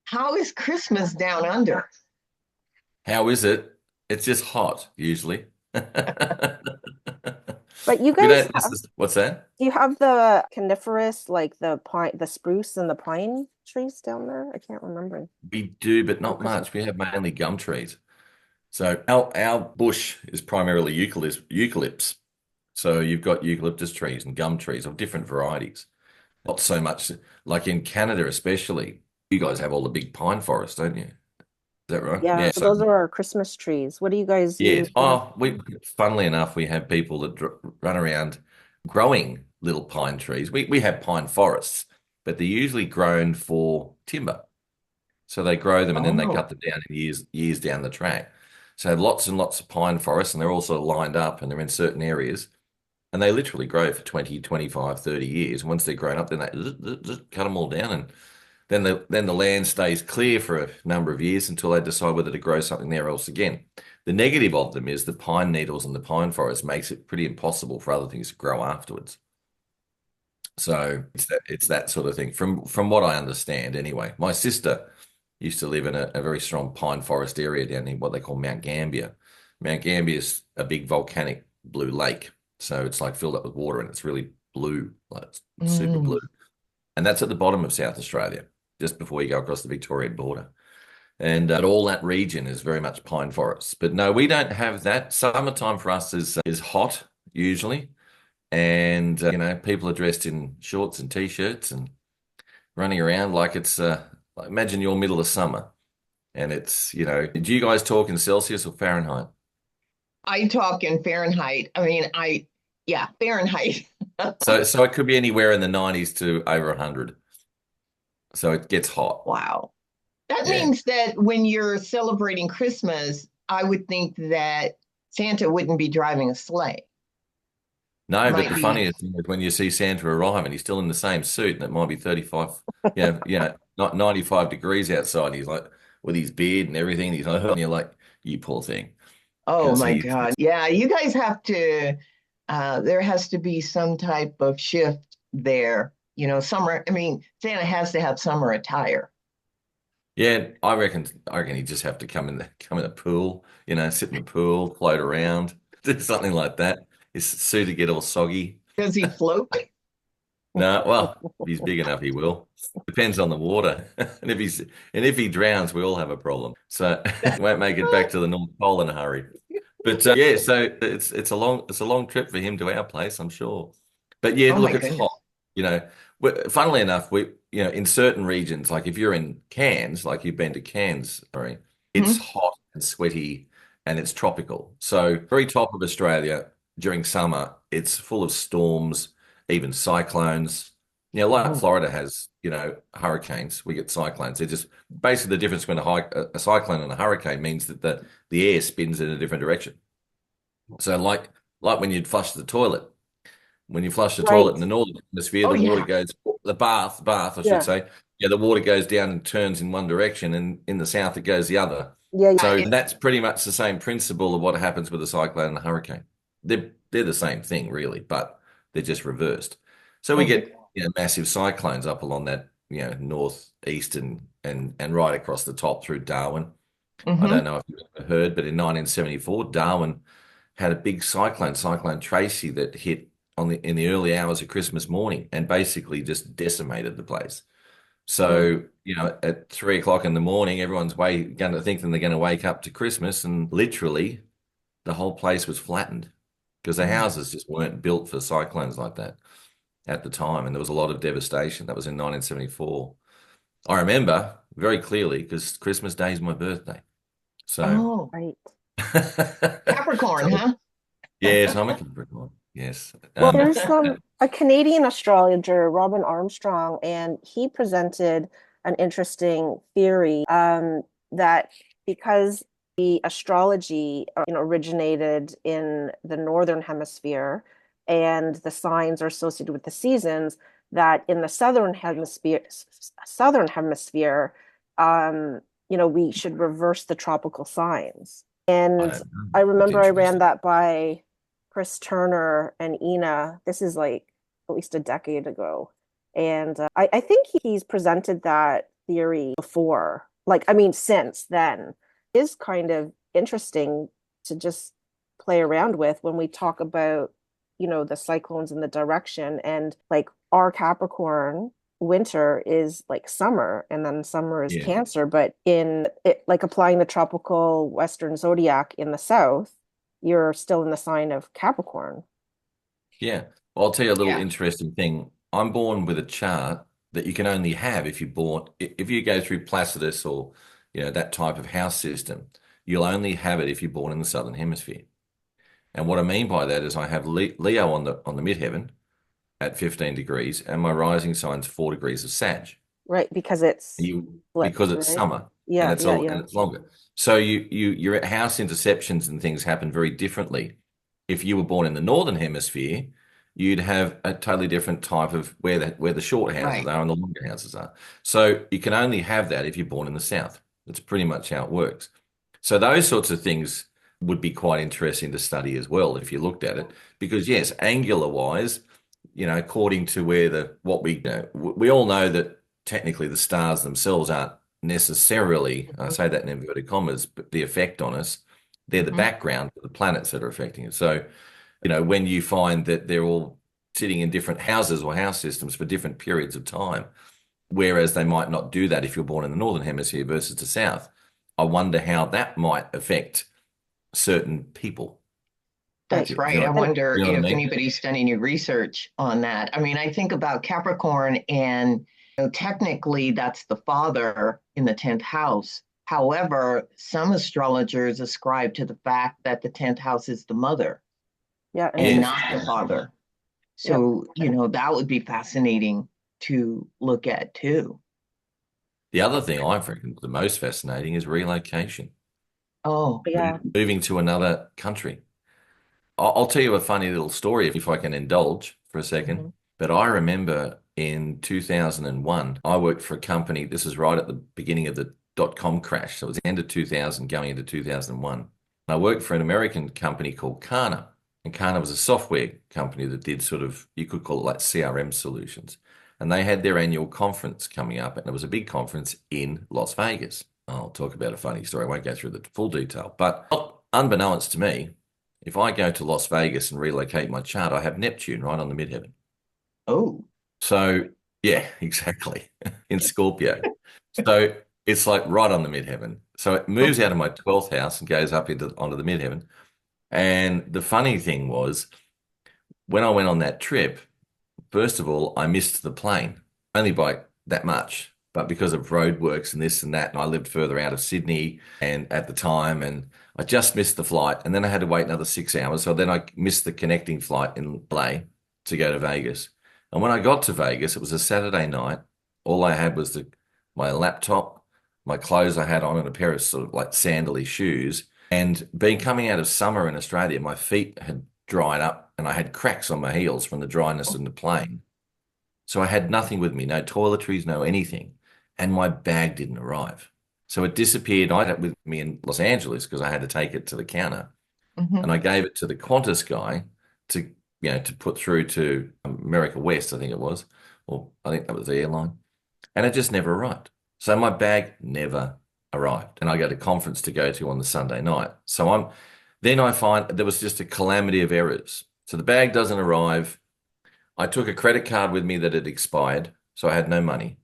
How is Christmas down under? How is it? It's just hot, usually. We But you guys don't, have, what's that? do you have the coniferous, like the pine, the spruce and the pine trees down there? I can't remember. We do, but Oh, not Christmas. much. We have mainly gum trees. So our bush is primarily eucalypts. So you've got eucalyptus trees and gum trees of different varieties. Not so much like in Canada, especially. You guys have all the big pine forests, don't you? Is that right? Yeah, Yeah. so So those are our Christmas trees. What do you guys yes. use? Funnily enough, we have people that run around growing little pine trees. We have pine forests, but they're usually grown for timber. So they grow them and then they Oh, cut them down in years down the track. So lots and lots of pine forests, and they're also lined up and they're in certain areas. And they literally grow for 20, 25, 30 years. Once they're grown up, then they cut them all down. And then the land stays clear for a number of years until they decide whether to grow something there else again. The negative of them is the pine needles and the pine forest makes it pretty impossible for other things to grow afterwards. So it's that sort of thing. From what I understand, anyway. My sister used to live in a very strong pine forest area down in what they call Mount Gambier. Mount Gambier is a big volcanic blue lake, so it's like filled up with water and it's really blue, like it's super mm. blue. And that's at the bottom of South Australia, just before you go across the Victorian border. And all that region is very much pine forests. But no, we don't have that. Summertime for us is hot usually, and people are dressed in shorts and t-shirts and running around like it's like imagine you're middle of summer, and it's do you guys talk in Celsius or Fahrenheit? I talk in Fahrenheit. I mean, yeah, Fahrenheit. So it could be anywhere in the 90s to over 100. So it gets hot. Wow. That Yeah. means that when you're celebrating Christmas, I would think that Santa wouldn't be driving a sleigh. No, but Might the be, funniest thing is when you see Santa arrive and he's still in the same suit and it might be 35, not 95 degrees outside. And he's like with his beard and everything. He's like, and you're like, you poor thing. oh Because my he's, God. Yeah, you guys have to, there has to be some type of shift there. Summer, I mean, Santa has to have summer attire. yeah, I reckon he'd just have to come in the pool, sit in the pool, float around, do something like that. His suit to get all soggy. Does he float? No, well, if he's big enough, he will. Depends on the water. And if he drowns, we all have a problem. So won't make it back to the North Pole in a hurry. But yeah, so it's a long trip for him to our place, I'm sure. But yeah, Oh look, my it's hot. goodness. You know, funnily enough, in certain regions, like if you're in Cairns, like you've been to Cairns, sorry, it's Mhm. hot and sweaty and it's tropical. So very top of Australia during summer, it's full of storms, even cyclones. Like Oh, Florida has, hurricanes. We get cyclones. They're just basically the difference between a cyclone and a hurricane means that the air spins in a different direction. So like when you'd flush the toilet, when you flush the toilet Right. in the northern hemisphere, oh the water yeah. goes, the bath, I should Yeah. say, yeah, the water goes down and turns in one direction, and in the south it goes the other. Yeah. So It, that's pretty much the same principle of what happens with a cyclone and a hurricane. They're the same thing, really, but they're just reversed. So we okay. get massive cyclones up along that northeast and right across the top through Darwin. I don't Hmm. know if you've ever heard, but in 1974, Darwin had a big cyclone, Cyclone Tracy, that hit in the early hours of Christmas morning and basically just decimated the place. Oh, So, at 3 o'clock in the morning, everyone's going to think that they're going to wake up to Christmas, and literally the whole place was flattened because the oh my. houses just weren't built for cyclones like that at the time, and there was a lot of devastation. That was in 1974. I remember very clearly because Christmas Day is my birthday. So, Oh, Right. Capricorn, so huh? yes, I'm a Capricorn. Yes. Well, there's a Canadian astrologer, Robin Armstrong, and he presented an interesting theory that because the astrology, originated in the northern hemisphere, and the signs are associated with the seasons, that in the southern hemisphere, we should reverse the tropical signs. I And don't know. I It's remember I ran interesting. that by Chris Turner and Ina. This is like at least a decade ago. And I think he's presented that theory before. Like, I mean, since then, is kind of interesting to just play around with when we talk about, the cyclones and the direction. And like our Capricorn winter is like summer, and then summer is Yeah. Cancer. But in it, like applying the tropical Western zodiac in the south, you're still in the sign of Capricorn. Yeah. Well, I'll tell you a little Yeah. interesting thing. I'm born with a chart that you can only have if you're born, if you go through Placidus or, that type of house system, you'll only have it if you're born in the Southern Hemisphere. And what I mean by that is I have Leo on the midheaven at 15 degrees, and my rising sign's 4 degrees of Sag. Right, because it's Because flipped, it's right? summer and Yeah, it's yeah, all yeah. and it's longer. So your house interceptions and things happen very differently. If you were born in the northern hemisphere, you'd have a totally different type of where the short houses Right. are and the longer houses are. So you can only have that if you're born in the south. That's pretty much how it works. So those sorts of things would be quite interesting to study as well if you looked at it, because yes, angular wise, according to where what we all know that technically the stars themselves aren't necessarily, I say that in inverted commas, but the effect on us, they're the Mhm. background of the planets that are affecting it. So, when you find that they're all sitting in different houses or house systems for different periods of time, whereas they might not do that if you're born in the northern hemisphere versus the south, I wonder how that might affect certain people. Right. That's right. I And wonder You know what I if mean? anybody's done any research on that. I mean, I think about Capricorn, and technically that's the father in the 10th house. However, some astrologers ascribe to the fact that the 10th house is the mother yeah, and Yes. not the father. yep. So, that would be fascinating to look at too. The other thing I reckon the most fascinating is relocation, Oh, Yeah. moving to another country. I'll tell you a funny little story if I can indulge for a second. mhm. But I remember in 2001, I worked for a company. This is right at the beginning of the dot-com crash. So it was the end of 2000 going into 2001. And I worked for an American company called Kana. And Kana was a software company that did sort of, you could call it like CRM solutions. And they had their annual conference coming up, and it was a big conference in Las Vegas. I'll talk about a funny story. I won't go through the full detail, but unbeknownst to me, if I go to Las Vegas and relocate my chart, I have Neptune right on the midheaven. Oh, So, yeah, exactly, in Scorpio. So it's like right on the midheaven. So it moves out of my 12th house and goes up onto the midheaven. And the funny thing was, when I went on that trip, first of all, I missed the plane only by that much, but because of roadworks and this and that, and I lived further out of Sydney and at the time, and I just missed the flight, and then I had to wait another 6 hours. So then I missed the connecting flight in LA to go to Vegas. And when I got to Vegas, it was a Saturday night. All I had was my laptop, my clothes I had on, and a pair of sort of like sandally shoes. And being coming out of summer in Australia, my feet had dried up and I had cracks on my heels from the dryness in the plane. So I had nothing with me, no toiletries, no anything. And my bag didn't arrive. So it disappeared. I had it with me in Los Angeles because I had to take it to the counter. And mhm. I gave it to the Qantas guy to, to put through to America West, I think it was, or I think that was the airline. And it just never arrived. So my bag never arrived. And I got a conference to go to on the Sunday night. Then I find there was just a calamity of errors. So the bag doesn't arrive. I took a credit card with me that had expired, so I had no money.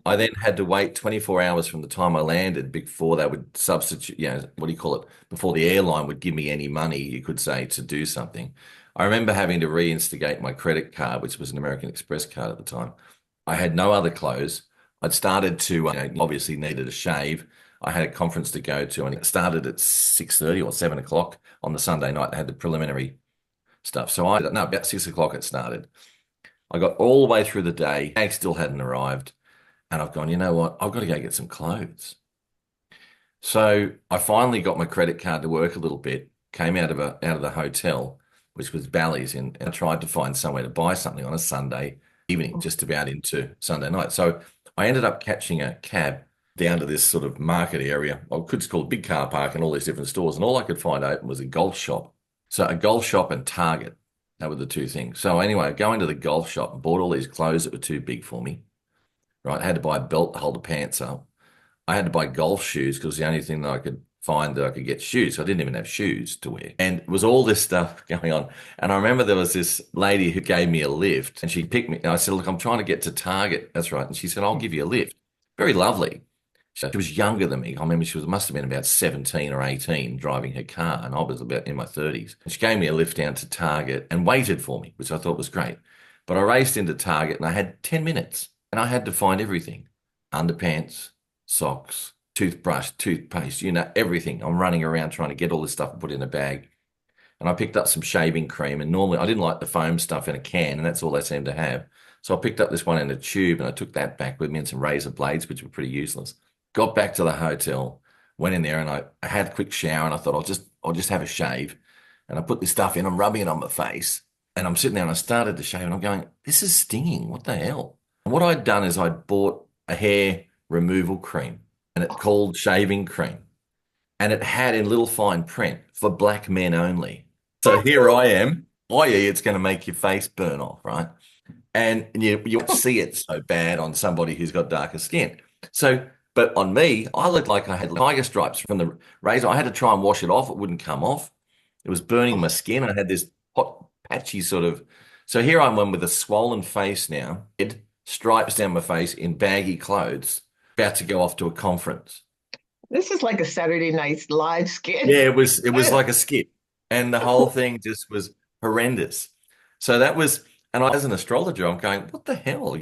I then had to wait 24 hours from the time I landed before they would substitute, what do you call it? Before the airline would give me any money, you could say, to do something. I remember having to reinstigate my credit card, which was an American Express card at the time. I had no other clothes. I'd started to, obviously needed a shave. I had a conference to go to, and it started at 6:30 or 7 o'clock on the Sunday night. They had the preliminary stuff. So no, about 6 o'clock it started. I got all the way through the day. Bag still hadn't arrived. And I've gone, you know what? I've got to go get some clothes. So I finally got my credit card to work a little bit, came out of the hotel, which was Bally's, and I tried to find somewhere to buy something on a Sunday evening, just about into Sunday night. So I ended up catching a cab down to this sort of market area. I could call it a big car park and all these different stores. And all I could find open was a golf shop. So a golf shop and Target. That were the two things. So anyway, I go into the golf shop and bought all these clothes that were too big for me. right? I had to buy a belt to hold the pants up. I had to buy golf shoes because the only thing that I could find that I could get shoes. So I didn't even have shoes to wear. And it was all this stuff going on. And I remember there was this lady who gave me a lift and she picked me. And I said, look, I'm trying to get to Target. That's right. And she said, I'll give you a lift. Very lovely. She was younger than me. I remember must have been about 17 or 18 driving her car. And I was about in my 30s. And she gave me a lift down to Target and waited for me, which I thought was great. But I raced into Target and I had 10 minutes and I had to find everything. Underpants, socks, toothbrush, toothpaste, everything. I'm running around trying to get all this stuff and put in a bag. And I picked up some shaving cream. And normally I didn't like the foam stuff in a can, and that's all they seem to have. So I picked up this one in a tube and I took that back with me and some razor blades, which were pretty useless. Got back to the hotel, went in there and I had a quick shower and I thought I'll just have a shave. And I put this stuff in, I'm rubbing it on my face. And I'm sitting there and I started to shave and I'm going, this is stinging. What the hell? And what I'd done is I'd bought a hair removal cream and it's called shaving cream. And it had in little fine print for black men only. So here I am, i.e. it's going to make your face burn off, right? And you won't see it so bad on somebody who's got darker skin. So, but on me, I looked like I had tiger stripes from the razor. I had to try and wash it off. It wouldn't come off. It was burning my skin. I had this hot, patchy sort of. So here I am with a swollen face now, stripes down my face in baggy clothes, about to go off to a conference. This is like a Saturday Night Live skit. Yeah, it was like a skit. And the whole thing just was horrendous. So that was, and I, as an astrologer, I'm going, what the hell,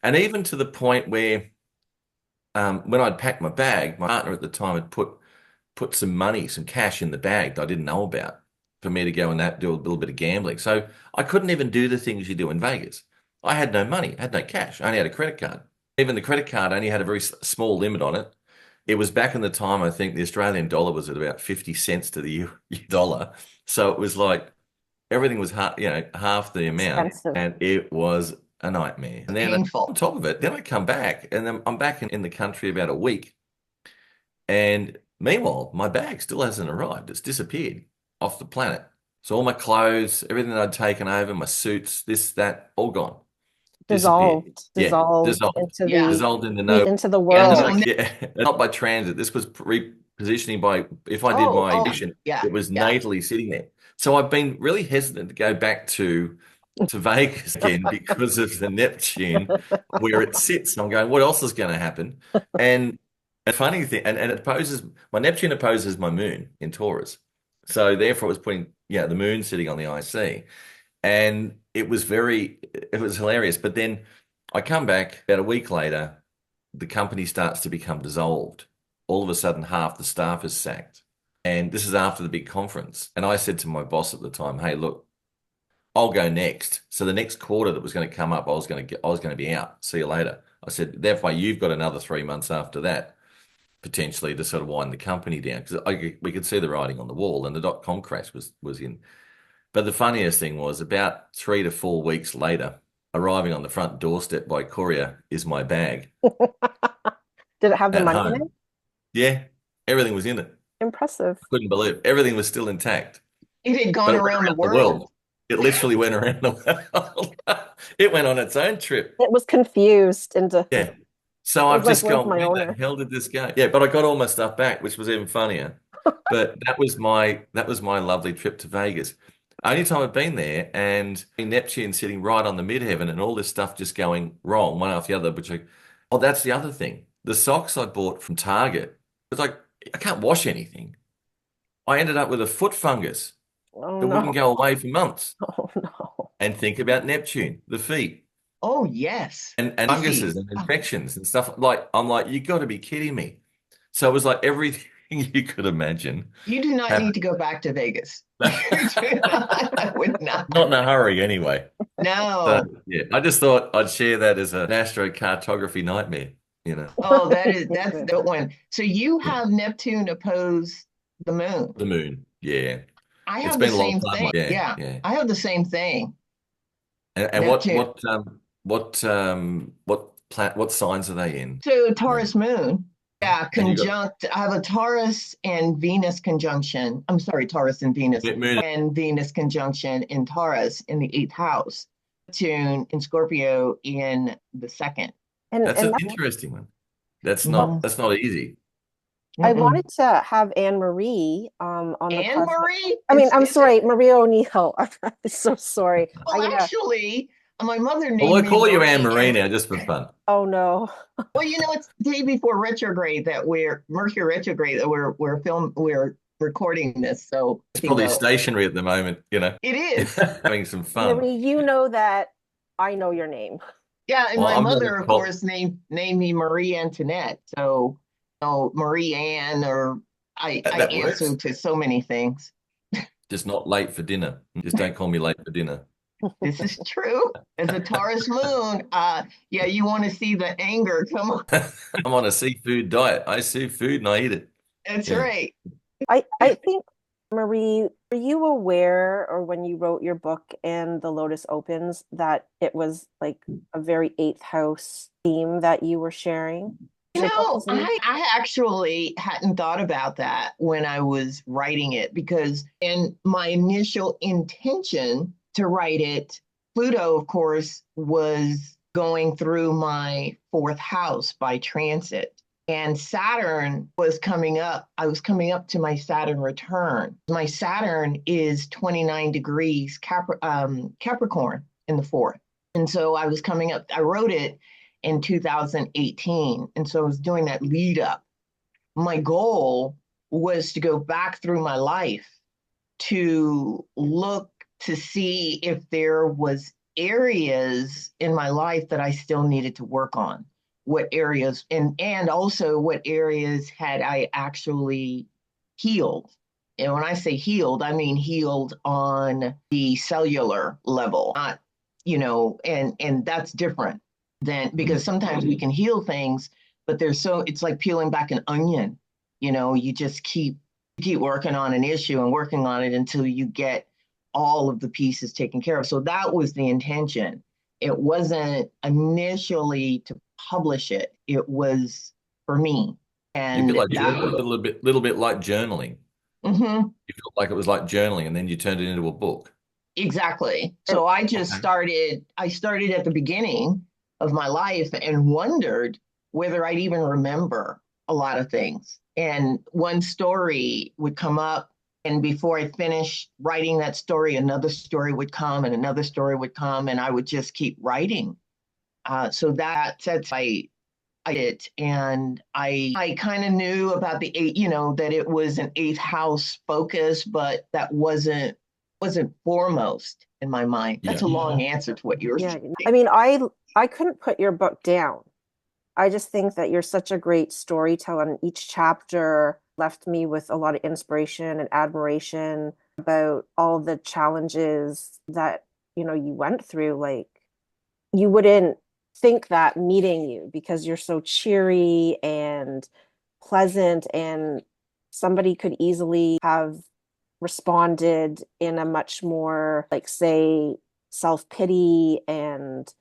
and even to the point where when I'd packed my bag, my partner at the time had put some money, some cash in the bag that I didn't know about for me to go and do a little bit of gambling. So I couldn't even do the things you do in Vegas. I had no money, I had no cash. I only had a credit card. Even the credit card only had a very small limit on it. It was back in the time, I think the Australian dollar was at about 50 cents to the dollar. So it was like everything was half the amount. Expensive. And it was a nightmare. And then Painful. on top of it, then I come back and then I'm back in the country about a week. And meanwhile, my bag still hasn't arrived. It's disappeared off the planet. So all my clothes, everything that I'd taken over, my suits, this, that, all gone. Dissolved Dissolved into no into the world. not by transit. This was repositioning by if I did my vision, it was natally sitting there. So I've been really hesitant to go back to Vegas again because of the Neptune where it sits. I'm going, what else is going to happen? And a funny thing, and it opposes my Neptune opposes my moon in Taurus. So therefore it was putting the moon sitting on the IC. And it was hilarious. But then I come back about a week later, the company starts to become dissolved. All of a sudden, half the staff is sacked. And this is after the big conference. And I said to my boss at the time, hey, look, I'll go next. So the next quarter that was going to come up, I was going to be out. See you later. I said, therefore, you've got another 3 months after that, potentially, to sort of wind the company down. Because we could see the writing on the wall and the .com crash was in. But the funniest thing was about 3 to 4 weeks later, arriving on the front doorstep by courier is my bag. Did it have the money home. in it? Yeah, everything was in it. Impressive. Couldn't believe it. Everything was still intact. It had gone around the world. It literally went around the world. It went on its own trip. It was confused into So I've just gone, where the hell did this go? Yeah, but I got all my stuff back, which was even funnier. But that was my lovely trip to Vegas. Only time I've been there, and Neptune sitting right on the midheaven and all this stuff just going wrong, one after the other, that's the other thing. The socks I bought from Target, it's like, I can't wash anything. I ended up with a foot fungus that wouldn't go away for months. Oh, no. And think about Neptune, the feet. Oh, yes. And funguses and infections and stuff. I'm like, you got to be kidding me. So it was like everything you could imagine. You do not need to go back to Vegas. I would not. Not in a hurry, anyway. No. So, I just thought I'd share that as an astrocartography nightmare. Oh, that's the one. So you have Neptune oppose the moon. The moon, yeah. I have the same thing. Yeah, I have the same thing. And what signs are they in? So Taurus moon. Yeah, conjunct. I have a Taurus and Venus conjunction. I'm sorry, Taurus and Venus. And Venus conjunction in Taurus in the 8th house. Neptune in Scorpio in the 2nd. That's And an that, interesting one. That's Mhm. not easy. I Mm-mm. wanted to have Anne Marie on the Anne podcast. Marie? I mean, I'm Is it? sorry, Maria O'Neill. I'm so sorry. Well, actually, my mother Well, named we'll me call you Anne Marie, Marie and now just for fun. Oh no. well, it's the day before retrograde that we're Mercury retrograde that we're recording this. So It's think probably about stationary at the moment, it is. having some fun. Marie, you know that I know your name. Yeah, and Well, my I'm going to mother, of call. course, named me Marie Antoinette. So, Marie Anne, or I That answer works. to so many things. Just not late for dinner. Just don't call me late for dinner. This is true. As a Taurus moon, yeah, you want to see the anger come on. I'm on a seafood diet. I see food and I eat it. That's Yeah. right. I think, Marie, were you aware, or when you wrote your book and the Lotus Opens, that it was like a very eighth house theme that you were sharing? Your book is in. I actually hadn't thought about that when I was writing it because in my initial intention to write it, Pluto, of course, was going through my fourth house by transit. And Saturn was coming up. I was coming up to my Saturn return. My Saturn is 29 degrees Capricorn in the fourth. And so I was coming up, I wrote it in 2018. And so I was doing that lead up. My goal was to go back through my life to look to see if there was areas in my life that I still needed to work on. What areas and also what areas had I actually healed. And when I say healed, I mean healed on the cellular level, not, and that's different than because sometimes we can heal things, but it's like peeling back an onion. You just keep working on an issue and working on it until you get all of the pieces taken care of. So that was the intention. It wasn't initially to publish it. It was for me. You're a bit And like a little bit like journaling. Mhm. You felt like it was like journaling, and then you turned it into a book. Exactly. And So Okay. I started at the beginning of my life and wondered whether I'd even remember a lot of things. And one story would come up, and before I finished writing that story, another story would come and another story would come, and I would just keep writing. So that's I did. And I kind of knew about the eight, that it was an eighth house focus, but that wasn't foremost in my mind. That's Yeah. a long answer to what you were yeah, saying. I mean, I couldn't put your book down. I just think that you're such a great storyteller, and each chapter left me with a lot of inspiration and admiration about all the challenges that, you went through. Like, you wouldn't think that meeting you because you're so cheery and pleasant, and somebody could easily have responded in a much more, like, say, self-pity. And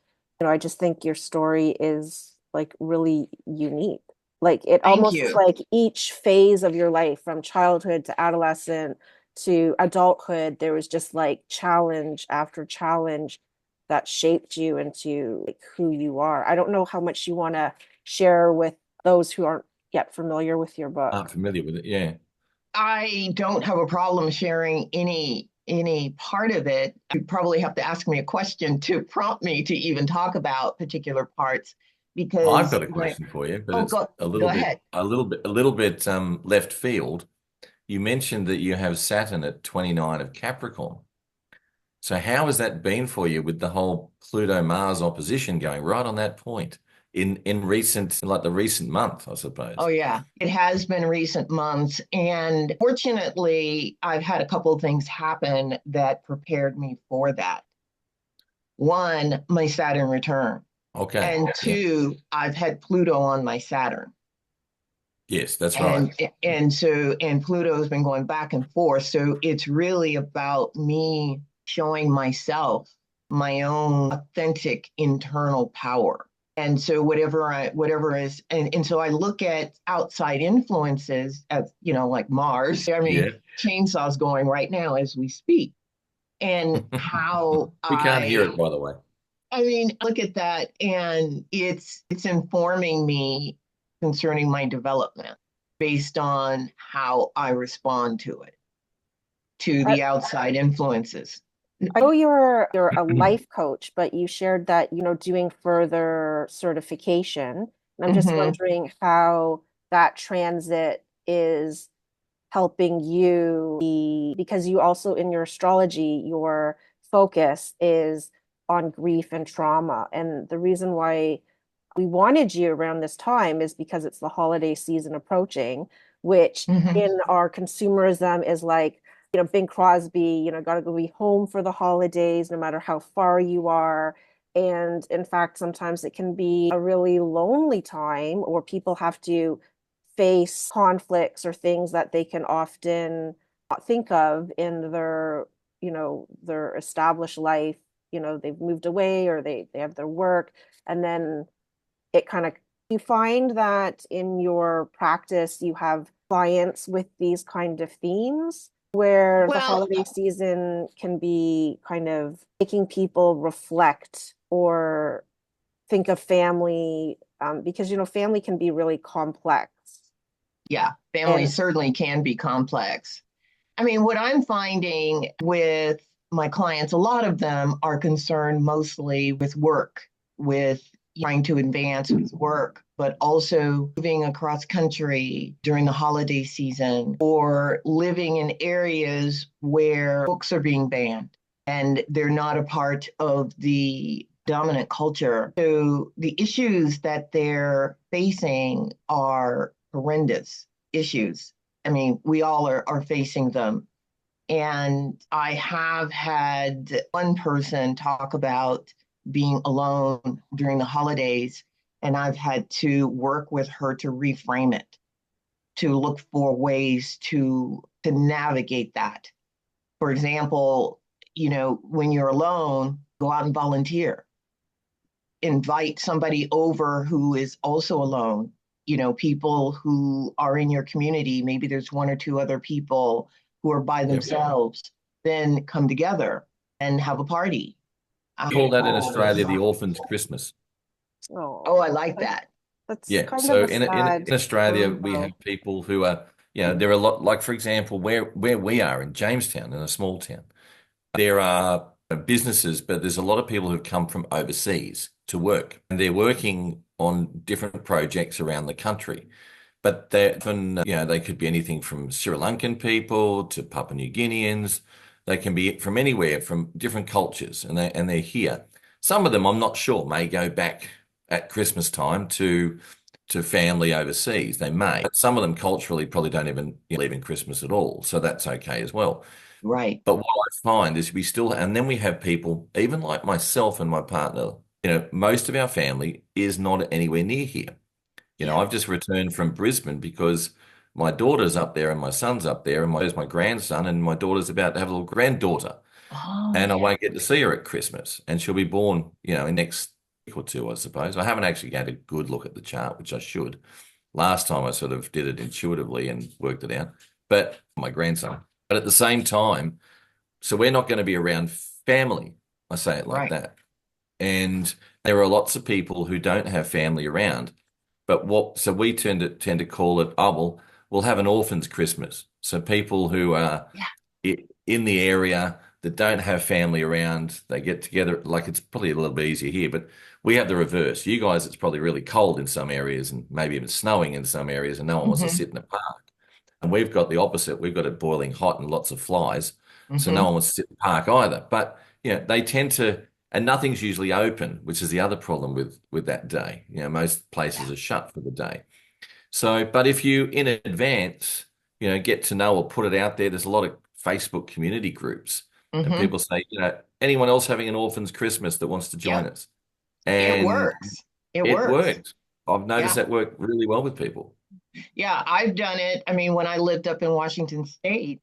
I just think your story is like really unique. Like, it Thank almost is you. like each phase of your life, from childhood to adolescent to adulthood, there was just like challenge after challenge that shaped you into like who you are. I don't know how much you want to share with those who aren't yet familiar with your book. Aren't familiar with it. Yeah. I don't have a problem sharing any part of it. You probably have to ask me a question to prompt me to even talk about particular parts I've because got a question for you, but oh, it's go ahead. a little bit left field. You mentioned that you have Saturn at 29 of Capricorn. So how has that been for you with the whole Pluto-Mars opposition going right on that point in the recent month, I Oh, suppose? yeah, it has been recent months. And fortunately, I've had a couple of things happen that prepared me for that. One, my Saturn return. Okay. And Yeah. two, I've had Pluto on my Saturn. Yes, that's right. And Pluto has been going back and forth. So it's really about me showing myself my own authentic internal power. And so whatever is and so I look at outside influences as, like Mars. I mean, Yeah. chainsaws going right now as we speak. And how We can't hear I it, by the way. I mean, look at that, and it's informing me concerning my development based on how I respond to it, to I, the outside influences. I know you're a life coach, but you shared that, doing further certification. And I'm just Hmm. wondering how that transit is helping you because you also in your astrology, your focus is on grief and trauma. And the reason why we wanted you around this time is because it's the holiday season approaching, which Hmm. in our consumerism is like, Bing Crosby, gotta go be home for the holidays, no matter how far you are. And in fact, sometimes it can be a really lonely time, or people have to face conflicts or things that they can often not think of in their established life. They've moved away or they have their work, and then it kind of you find that in your practice you have clients with these kind of themes where the Well, holiday season can be kind of making people reflect or think of family, because family can be really complex. yeah, And families certainly can be complex. I mean, what I'm finding with my clients, a lot of them are concerned mostly with work, with trying to advance with work, but also moving across country during the holiday season or living in areas where books are being banned and they're not a part of the dominant culture. So the issues that they're facing are horrendous issues. I mean, we all are facing them. And I have had one person talk about being alone during the holidays, and I've had to work with her to reframe it, to look for ways to navigate that. For example, when you're alone, go out and volunteer, invite somebody over who is also alone, people who are in your community. Maybe there's one or two other people who are by Yep. themselves, then come together and have a party. Call that in Australia the Orphans' Christmas. Oh, oh, I like that. that's Yeah. kind of So a in sad Australia, we combo. have people who are, there are a lot, like, for example, where we are in Jamestown, in a small town, there are businesses, but there's a lot of people who've come from overseas to work, and they're working on different projects around the country. But they often, they could be anything from Sri Lankan people to Papua New Guineans. They can be from anywhere, from different cultures, and they're here. Some of them, I'm not sure, may go back at Christmas time to family overseas. They may. But some of them culturally probably don't even believe in Christmas at all. So that's okay as well. Right. But what I find is we still, and then we have people, even like myself and my partner, most of our family is not anywhere near here. Yeah. I've just returned from Brisbane because my daughter's up there and my son's up there, and there's my grandson, and my daughter's about to have a little granddaughter, Oh, and I yeah. won't get to see her at Christmas, and she'll be born, in next week or two, I suppose. I haven't actually had a good look at the chart, which I should. Last time I sort of did it intuitively and worked it out, but my grandson. But at the same time, so we're not going to be around family. I say it like Right. that. And there are lots of people who don't have family around. But so we tend to call it, oh, well, we'll have an orphans Christmas. So people who are Yeah. in the area that don't have family around, they get together. Like, it's probably a little bit easier here, but we have the reverse. You guys, it's probably really cold in some areas and maybe even snowing in some areas, and no one wants to Hmm. sit in a park. And we've got the opposite. We've got it boiling hot and lots of flies. So no Hmm. one wants to sit in the park either. But they tend to, and nothing's usually open, which is the other problem with that day. Most Yeah. places are shut for the day. So, but if you in advance, get to know or put it out there, there's a lot of Facebook community groups, and Hmm. people say, anyone else having an orphan's Christmas that wants to join Yep. us? It And works. It it works. worked. I've noticed Yeah. that worked really well with people. Yeah. I've done it. I mean, when I lived up in Washington State,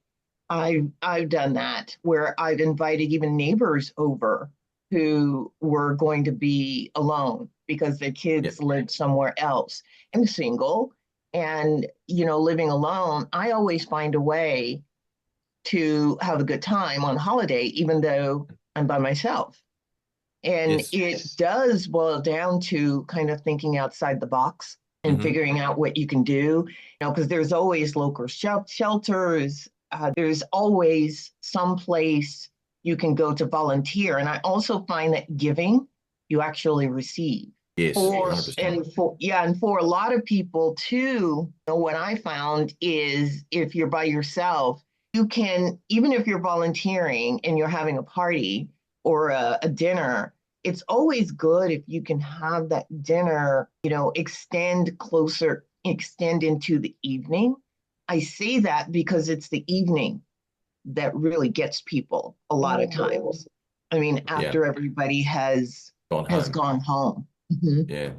I've done that where I've invited even neighbors over who were going to be alone because their Yeah. kids lived somewhere else. I'm single and living alone, I always find a way to have a good time on holiday, even though I'm by myself. And Yes. it does boil down to kind of thinking outside the box and Hmm. figuring out what you can do, because there's always local shelters. There's always some place you can go to volunteer. And I also find that giving, you actually receive. Yes. 100%. And for a lot of people too, what I found is if you're by yourself, you can, even if you're volunteering and you're having a party or a dinner, it's always good if you can have that dinner, extend into the evening. I say that because it's the evening that really gets people a lot of times. I mean, Yeah. after everybody Gone has home. gone home. Mhm. Yeah. Yeah.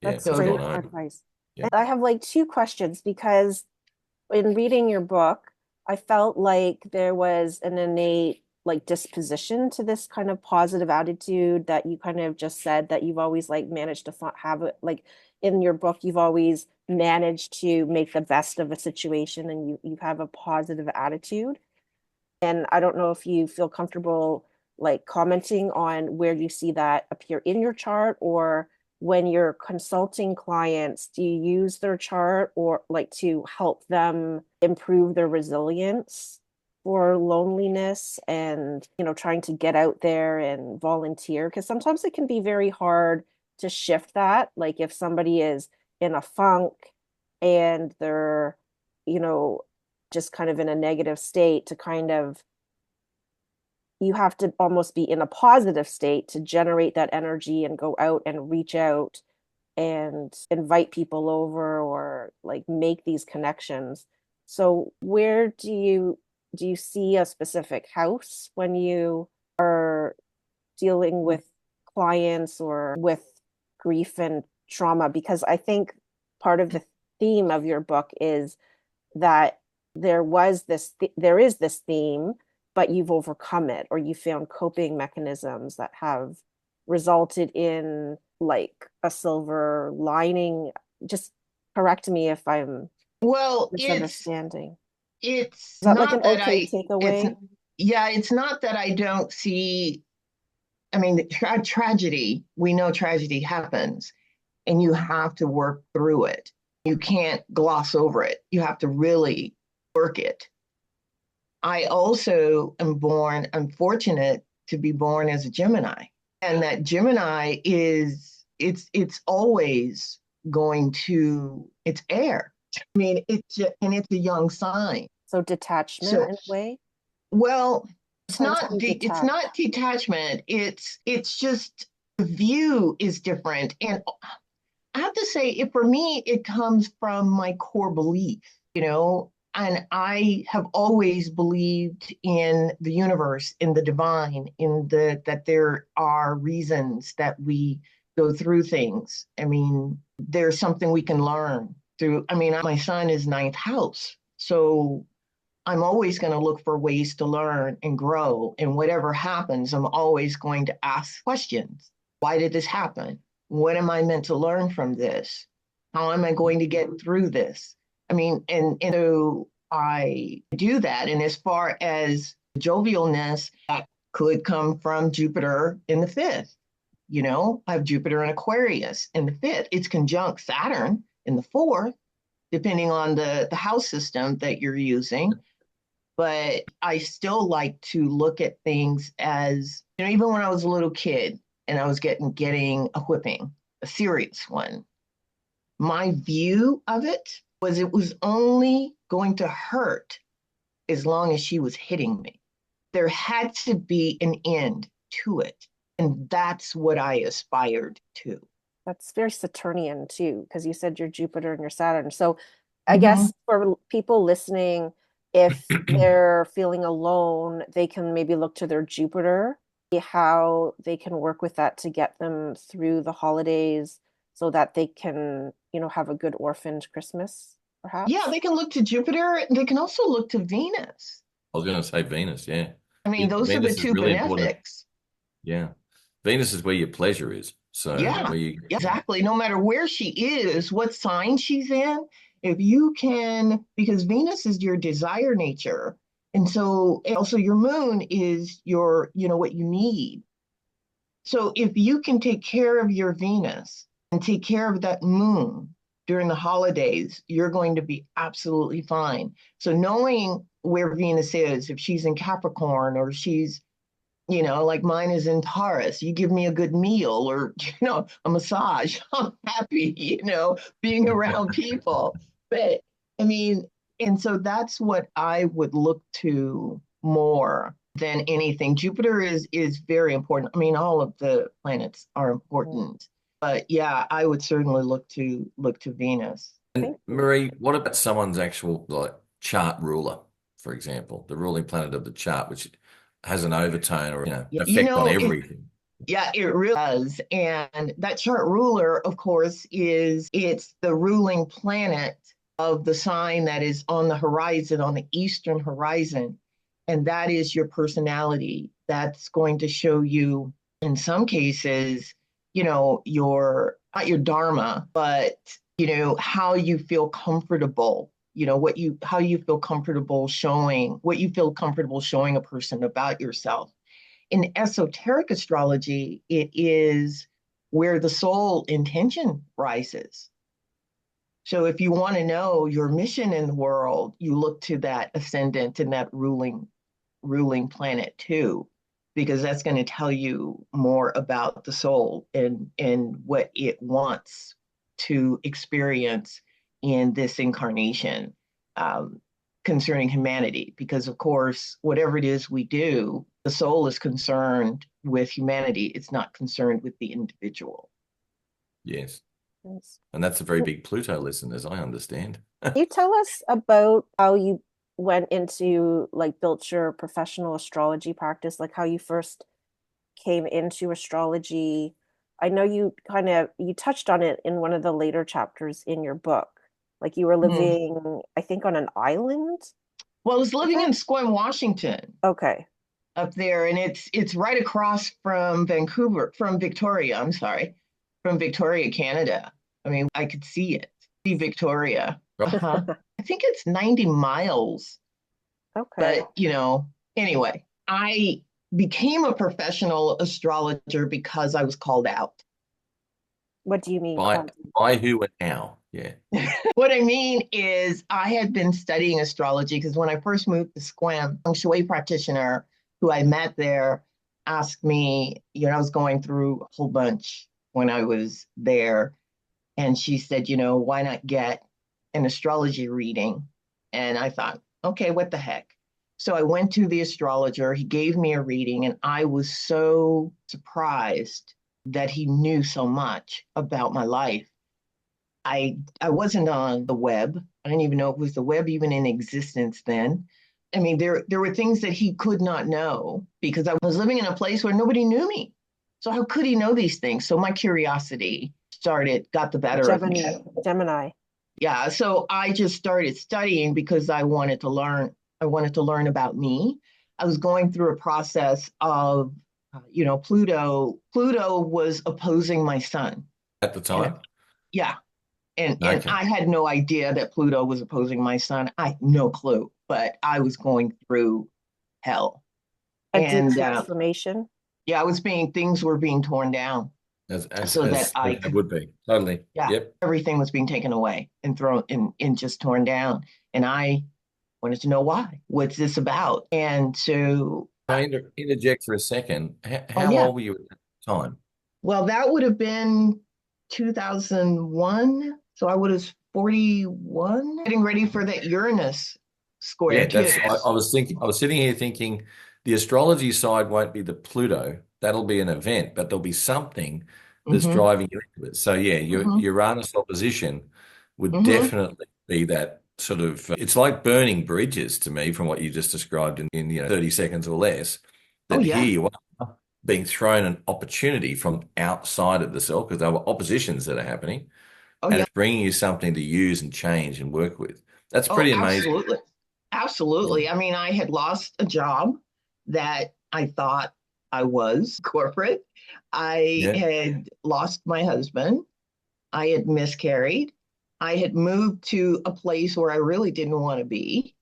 That's Has So, great gone home. advice. Yeah. I have like two questions because in reading your book, I felt like there was an innate like disposition to this kind of positive attitude that you kind of just said that you've always like managed to have it like in your book you've always managed to make the best of a situation and you have a positive attitude. And I don't know if you feel comfortable like commenting on where you see that appear in your chart, or when you're consulting clients, do you use their chart or like to help them improve their resilience for loneliness and, trying to get out there and volunteer? Because sometimes it can be very hard to shift that. Like if somebody is in a funk and they're, you know, just kind of in a negative state, to kind of you have to almost be in a positive state to generate that energy and go out and reach out and invite people over or like make these connections. So where do you see a specific house when you are dealing with clients or with grief and trauma? Because I think part of the theme of your book is that there is this theme, but you've overcome it, or you found coping mechanisms that have resulted in like a silver lining. Just correct me if I'm well, misunderstanding. it's Is that like an not that okay I, it's, takeaway? yeah, it's not that I don't see, I mean, tragedy, we know tragedy happens and you have to work through it. You can't gloss over it. You have to really work it. I also I'm fortunate to be born as a Gemini. And that Gemini it's always it's air. I mean, and it's a young sign. So detachment So, in a way. well, Tend to be it's detached. not detachment. It's just the view is different. And I have to say, for me, it comes from my core belief, and I have always believed in the universe, in the divine, that there are reasons that we go through things. I mean, there's something we can learn through. I mean, my son is ninth house, so I'm always going to look for ways to learn and grow. And whatever happens, I'm always going to ask questions. Why did this happen? What am I meant to learn from this? How am I going to get through this? I mean, and so I do that. And as far as jovialness, that could come from Jupiter in the fifth. I have Jupiter in Aquarius in the fifth. It's conjunct Saturn in the fourth, depending on the house system that you're using. But I still like to look at things as, even when I was a little kid and I was getting a whipping, a serious one, my view of it was only going to hurt as long as she was hitting me. There had to be an end to it. And that's what I aspired to. That's very Saturnian too, because you said your Jupiter and your Saturn. So I Mm-hmm. guess for people listening, if they're feeling alone, they can maybe look to their Jupiter, see how they can work with that to get them through the holidays so that they can, have a good orphaned Christmas, Yeah, perhaps. they can look to Jupiter. They can also look to Venus. I was going to say Venus. Yeah. I mean, those are the Venus is two really important. benefics. Yeah. Venus is where your pleasure is. So Yeah, where you, exactly. No matter where she is, what sign she's in, if you can, because Venus is your desire nature. And so and also your moon is what you need. So if you can take care of your Venus and take care of that moon during the holidays, you're going to be absolutely fine. So knowing where Venus is, if she's in Capricorn or she's, like mine is in Taurus, you give me a good meal or, a massage, I'm happy, being around people. But I mean, and so that's what I would look to more than anything. Jupiter is very important. I mean, all of the planets are important, but yeah, I would certainly look to Venus. And Marie, what about someone's actual like chart ruler, for example, the ruling planet of the chart, which has an overtone or effect on everything? Yeah, it really does. And that chart ruler, of course, it's the ruling planet of the sign that is on the horizon, on the eastern horizon. And that is your personality. That's going to show you, in some cases, your not your dharma, but how you feel comfortable, how you feel comfortable showing, what you feel comfortable showing a person about yourself. In esoteric astrology, it is where the soul intention rises. So if you want to know your mission in the world, you look to that ascendant and that ruling planet too, because that's going to tell you more about the soul and what it wants to experience in this incarnation, concerning humanity. Because of course, whatever it is we do, the soul is concerned with humanity. It's not concerned with the individual. Yes. Yes. And that's a very big Pluto lesson, as I understand. Can you tell us about how you went into built your professional astrology practice, like how you first came into astrology? I know you touched on it in one of the later chapters in your book. Like you were living, I think, on an island. Well, I was living in Sequim, Washington. Okay. Up there, and it's right across from Victoria, I'm sorry, from Victoria, Canada. I mean, I could see it, see Victoria. Uh-huh. I think it's 90 miles. Okay. But, anyway, I became a professional astrologer because I was called out. What do you mean? By who and how? Yeah. What I mean is I had been studying astrology because when I first moved to Sequim, a feng shui practitioner who I met there asked me, I was going through a whole bunch when I was there. And she said, why not get an astrology reading? And I thought, okay, what the heck? So I went to the astrologer. He gave me a reading, and I was so surprised that he knew so much about my life. I wasn't on the web. I didn't even know it was the web even in existence then. I mean, there were things that he could not know because I was living in a place where nobody knew me. So how could he know these things? So my curiosity got the better of me. Gemini. Yeah. So I just started studying because I wanted to learn. I wanted to learn about me. I was going through a process of, Pluto was opposing my sun. At the time? Yeah. And I had no idea that Pluto was opposing my sun. I had no clue, but I was going through hell. A deep transformation. Yeah, things were being torn down. As it would be. Totally. Yeah. Yep. Everything was being taken away and thrown and just torn down. And I wanted to know why. What's this about? And so I interject for a second. How old were you at that time? Well, that would have been 2001. So I was 41, getting ready for that Uranus square. Yeah, I was sitting here thinking the astrology side won't be the Pluto. That'll be an event, but there'll be something that's driving you into it. So yeah, your Uranus opposition would definitely be that sort of, it's like burning bridges to me from what you just described in 30 seconds or less, that here you are being thrown an opportunity from outside of the self because there were oppositions that are happening. It's bringing you something to use and change and work with. That's pretty amazing. Absolutely. I mean, I had lost a job that I thought I was corporate. I had lost my husband. I had miscarried. I had moved to a place where I really didn't want to be.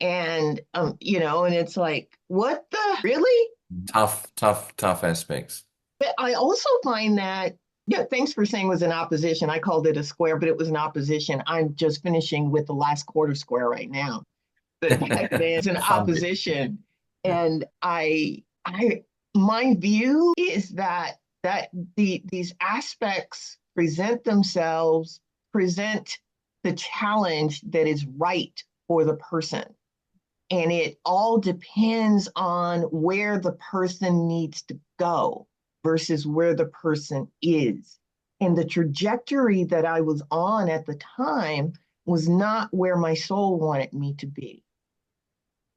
And, and it's like, what the, really? Tough aspects. But I also find that, yeah, thanks for saying it was an opposition. I called it a square, but it was an opposition. I'm just finishing with the last quarter square right now. But back then it's an A fun bit. opposition. And my view is that these aspects present the challenge that is right for the person. And it all depends on where the person needs to go versus where the person is. And the trajectory that I was on at the time was not where my soul wanted me to be.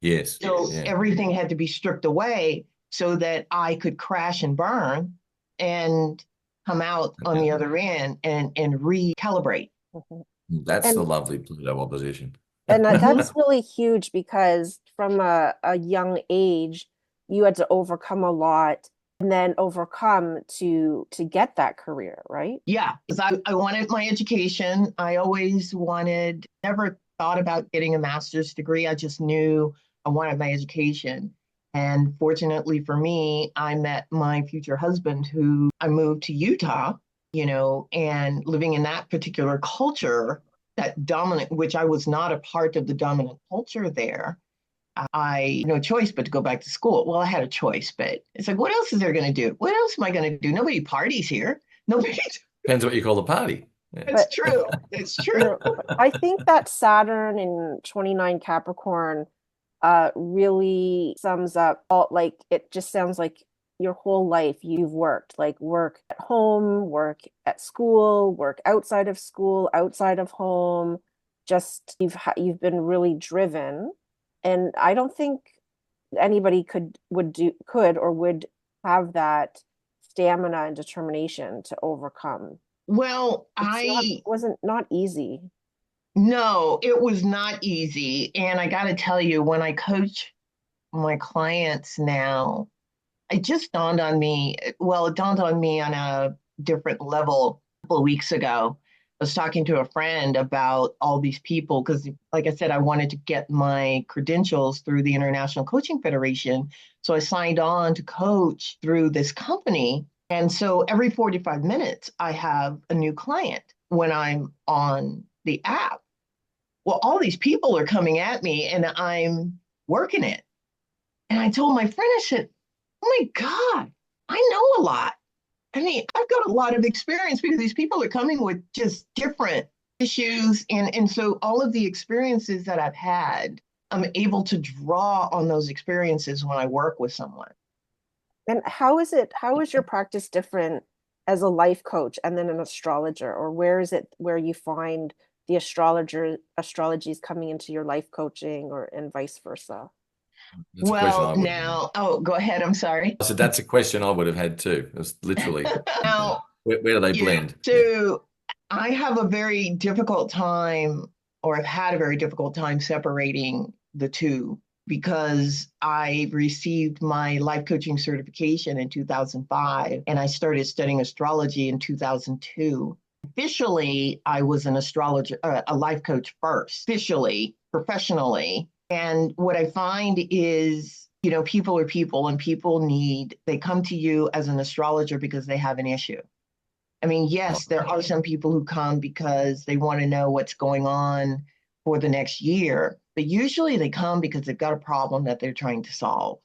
Yes. So Yeah. everything had to be stripped away so that I could crash and burn and come out on the other end and recalibrate. Mhm. That's the And lovely Pluto opposition. that's really huge because from a young age, you had to overcome a lot and then overcome to get that career, right? Yeah, because I wanted my education. I always wanted, never thought about getting a master's degree. I just knew I wanted my education. And fortunately for me, I met my future husband who I moved to Utah, and living in that particular culture, that dominant, which I was not a part of the dominant culture there. I no choice but to go back to school. Well, I had a choice, but it's like, what else is there going to do? What else am I going to do? Nobody parties here. Nobody. Depends what you call the party. Yeah. It's But true. It's true. I think that Saturn in 29 Capricorn really sums up all, like it just sounds like your whole life you've worked, like work at home, work at school, work outside of school, outside of home. Just you've been really driven, and I don't think anybody could or would have that stamina and determination to overcome. Well, It's wasn't not easy. no, it was not easy. And I got to tell you, when I coach my clients now, it just dawned on me. Well, it dawned on me on a different level a couple of weeks ago. I was talking to a friend about all these people because, like I said, I wanted to get my credentials through the International Coaching Federation. So I signed on to coach through this company. And so every 45 minutes, I have a new client when I'm on the app. Well, all these people are coming at me and I'm working it. And I told my friend, I said, oh my God, I know a lot. I mean, I've got a lot of experience because these people are coming with just different issues. And so all of the experiences that I've had, I'm able to draw on those experiences when I work with someone. And how is your practice different as a life coach and then an astrologer? Or where is it where you find the astrology is coming into your life coaching or and vice versa? That's a question Well, I would have had. now, oh, go ahead. I'm sorry. I said that's a question I would have had too. It was literally, Now, where do they yeah, blend? Yeah. so I have a very difficult time, or I've had a very difficult time separating the two because I received my life coaching certification in 2005 and I started studying astrology in 2002. Officially, I was an astrologer, a life coach first, officially, professionally. And what I find is, people are people and they come to you as an astrologer because they have an issue. I mean, yes, there are some people who come because they want to know what's going on for the next year, but usually they come because they've got a problem that they're trying to solve.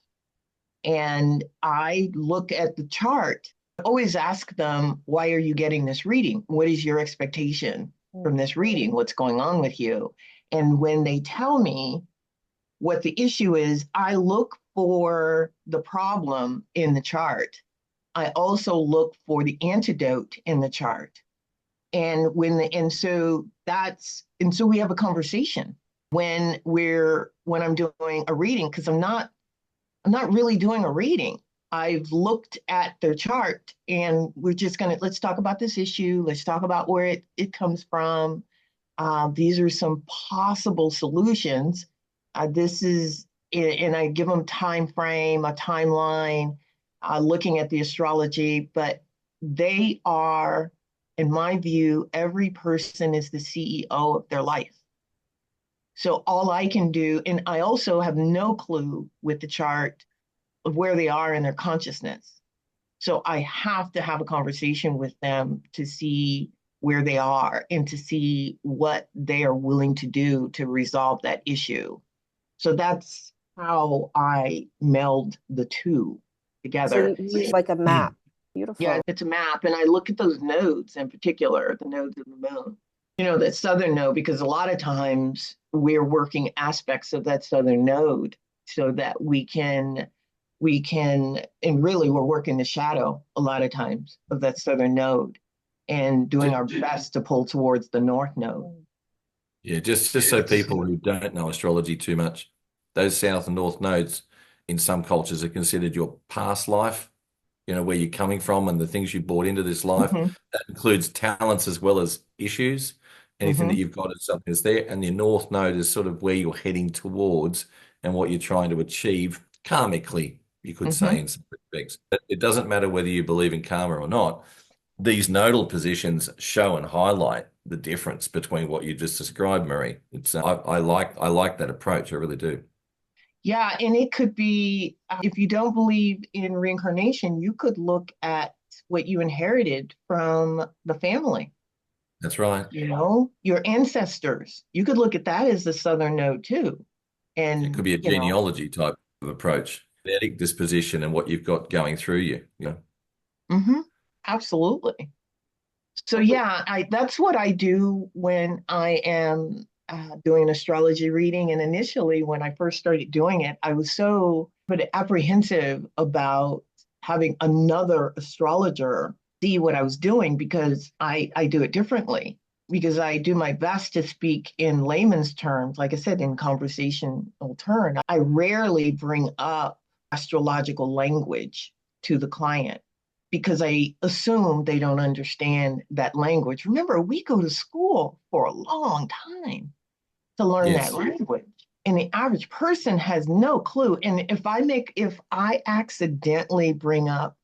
And I look at the chart, I always ask them, why are you getting this reading? What is your expectation from this reading? What's going on with you? And when they tell me what the issue is, I look for the problem in the chart. I also look for the antidote in the chart. And so we have a conversation when I'm doing a reading, because I'm not really doing a reading. I've looked at their chart and let's talk about this issue. Let's talk about where it comes from. These are some possible solutions. And I give them time frame, a timeline, looking at the astrology, but they are, in my view, every person is the CEO of their life. So all I can do, and I also have no clue with the chart of where they are in their consciousness. So I have to have a conversation with them to see where they are and to see what they are willing to do to resolve that issue. So that's how I meld the two So together. you use like a map. Yeah, Beautiful. it's a map, and I look at those nodes in particular, the nodes of the moon. That southern node, because a lot of times we're working aspects of that southern node so that we can, and really we're working the shadow a lot of times of that southern node and doing our best to pull towards the north node. Yeah, just so people who don't know astrology too much, those south and north nodes in some cultures are considered your past life, where you're coming from and the things you brought into this life. Mm-hmm, That includes talents as well as issues. Anything that mm-hmm, you've got is something that's there. And your north node is sort of where you're heading towards and what you're trying to achieve karmically, you could say, mm-hmm. in some respects. But it doesn't matter whether you believe in karma or not. These nodal positions show and highlight the difference between what you just described, Marie. It's I like that approach. I really do. Yeah, and it could be, if you don't believe in reincarnation, you could look at what you inherited from the family, That's right. your ancestors. You could look at that as the southern node too. It And, could be a genealogy type of approach, genetic disposition and what you've got going through you. mhm, absolutely. So And yeah, that's what I do when I am doing astrology reading. And initially, when I first started doing it, I was so but apprehensive about having another astrologer see what I was doing because I do it differently. Because I do my best to speak in layman's terms, like I said, in conversational turn. I rarely bring up astrological language to the client because I assume they don't understand that language. Remember, we go to school for a long time to learn that Yes. language. And the average person has no clue. And if I accidentally bring up,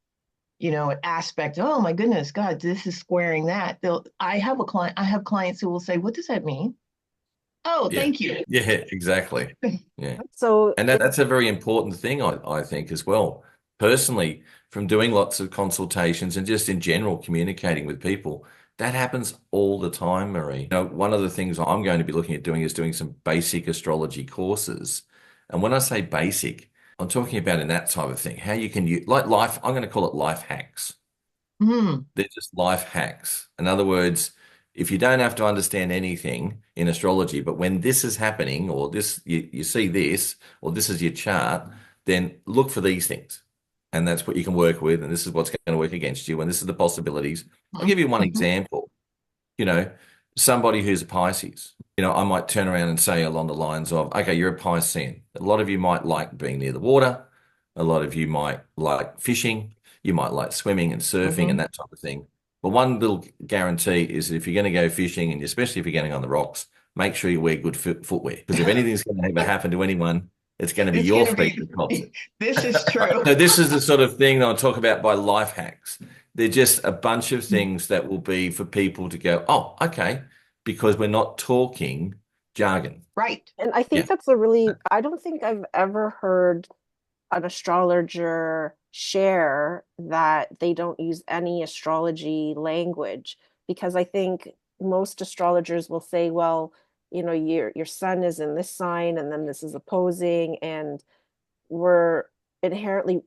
an aspect, oh my goodness, God, this is squaring that. I have clients who will say, what does that mean? Oh, Yeah. thank you. Yeah, exactly. Yeah. so And that's a very important thing, I think, as well. Personally, from doing lots of consultations and just in general communicating with people, that happens all the time, Marie. One of the things I'm going to be looking at doing is doing some basic astrology courses. And when I say basic, I'm talking about in that type of thing, how you can use, like life, I'm going to call it life hacks. Mm, They're just life hacks. In other words, if you don't have to understand anything in astrology, but when this is happening, or this you see this, or this is your chart, then look for these things. And that's what you can work with, and this is what's going to work against you, and this is the possibilities. I'll mm, give you one mhm, example. You know, somebody who's a Pisces, I might turn around and say along the lines of, okay, you're a Piscean. A lot of you might like being near the water. A lot of you might like fishing. You might like swimming and surfing and mhm. that type of thing. But one little guarantee is that if you're going to go fishing, and especially if you're going on the rocks, make sure you wear good footwear. Because if anything's going to ever happen to anyone, it's going to be It's your going to feet that cops be, it. this is true. So this is the sort of thing that I'll talk about by life hacks. They're just a bunch of things that will be for people to go, oh, okay, because we're not talking jargon. Right. and I think Yeah, that's I don't think I've ever heard an astrologer share that they don't use any astrology language, because I think most astrologers will say, well, your sun is in this sign and then this is opposing, and we're inherently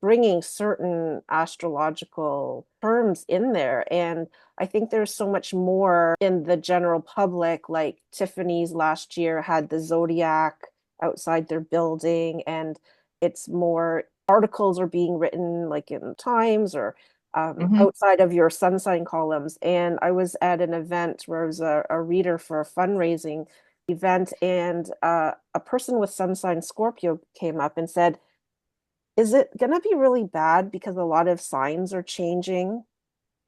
bringing certain astrological terms in there. And I think there's so much more in the general public. Like Tiffany's last year had the zodiac outside their building, and it's more articles are being written like in Times or Hmm. outside of your sun sign columns. And I was at an event where I was a reader for a fundraising event, and a person with sun sign Scorpio came up and said, is it going to be really bad because a lot of signs are changing?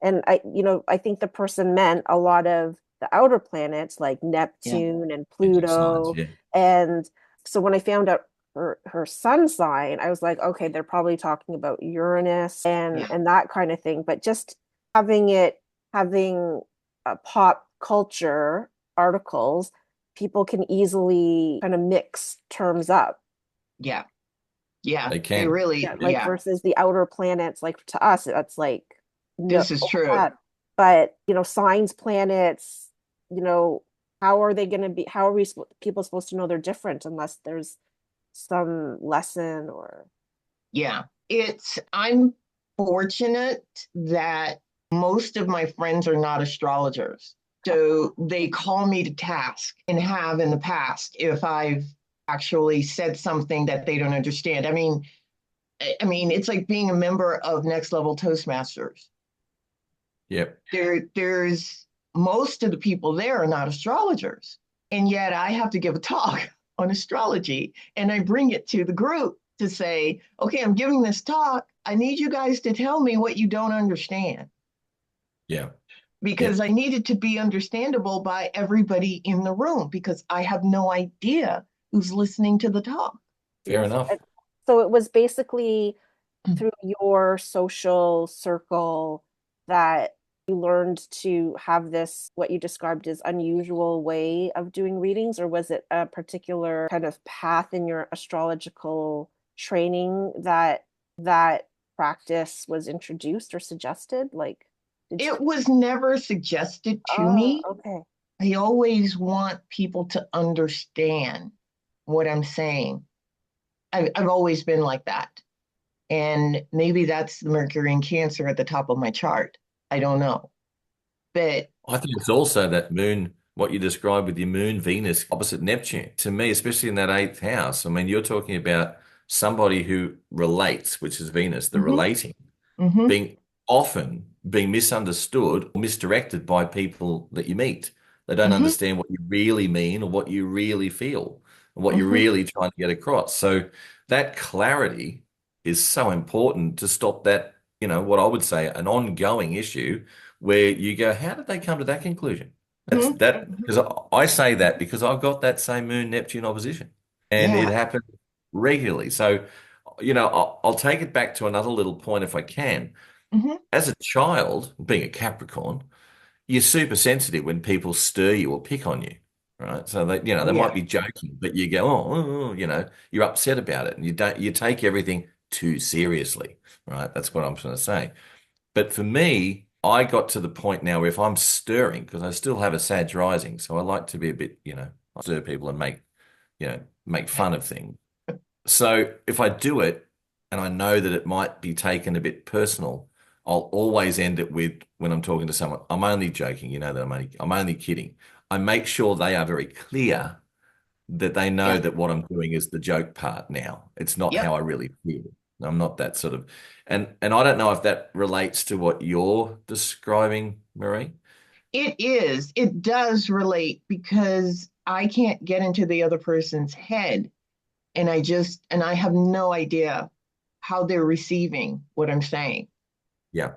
And I think the person meant a lot of the outer planets like Yeah. Neptune and changing signs. Pluto. Yeah, And so when I found out her sun sign, I was like, okay, they're probably talking about Uranus and Yeah. that kind of thing. But just having a pop culture articles, people can easily kind of mix terms up. Yeah. Yeah, They they can. really, Yeah, like yeah, versus the outer planets, like to us, that's like no this is true. that. But signs, planets, you know, how are they going to be? How are people supposed to know they're different unless there's some lesson or Yeah, I'm fortunate that most of my friends are not astrologers. So they call me to task and have in the past if I've actually said something that they don't understand. I mean, it's like being a member of Next Level Toastmasters. Yep. There's most of the people there are not astrologers, and yet I have to give a talk on astrology, and I bring it to the group to say, okay, I'm giving this talk. I need you guys to tell me what you don't understand Yeah. because Yep. I need it to be understandable by everybody in the room because I have no idea who's listening to the talk. Fair yes. enough. So it was basically through your social circle that you learned to have this, what you described as unusual way of doing readings, or was it a particular kind of path in your astrological training that practice was introduced or suggested? Like, did It was never suggested to oh, me. okay. I always want people to understand what I'm saying. I've always been like that. And maybe that's the Mercury in Cancer at the top of my chart. I don't know. But I think it's also that moon, what you described with your moon, Venus opposite Neptune. To me, especially in that eighth house, I mean, you're talking about somebody who relates, which is Venus, the mm-hmm, relating, mm-hmm, being often being misunderstood or misdirected by people that you meet. They don't mm-hmm, understand what you really mean or what you really feel and what you're mm-hmm, really trying to get across. So that clarity is so important to stop that, what I would say an ongoing issue where you go, how did they come to that conclusion? That's mm-hmm. that because I say that because I've got that same moon Neptune opposition and it Yeah. happens regularly. So, I'll take it back to another little point if I can. Mm-hmm, As a child, being a Capricorn, you're super sensitive when people stir you or pick on you, right? So that, oh, they might yeah. be joking, but you go, you're upset about it and you take everything too seriously, right? That's what I'm trying to say. But for me, I got to the point now where if I'm stirring, because I still have a Sag rising, so I like to be a bit, stir people and make fun of things. So if I do it and I know that it might be taken a bit personal, I'll always end it with when I'm talking to someone, I'm only joking, that I'm only kidding. I make sure they are very clear that they know Yeah. that what I'm doing is the joke part now. It's not Yep. how I really feel. I'm not that sort of and I don't know if that relates to what you're describing, Marie. It is. It does relate because I can't get into the other person's head. And I have no idea how they're receiving what I'm saying. Yeah.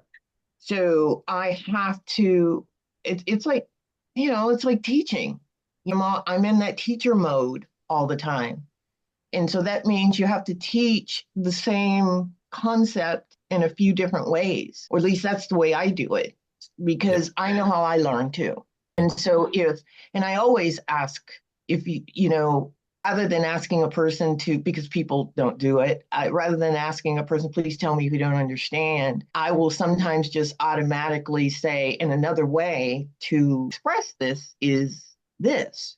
So I have to, it's like, it's like teaching. I'm in that teacher mode all the time. And so that means you have to teach the same concept in a few different ways, or at least that's the way I do it, Yeah. because I know how I learn too. And so and I always ask if other than asking a person to, because people don't do it, rather than asking a person, please tell me if you don't understand, I will sometimes just automatically say in another way to express this is this,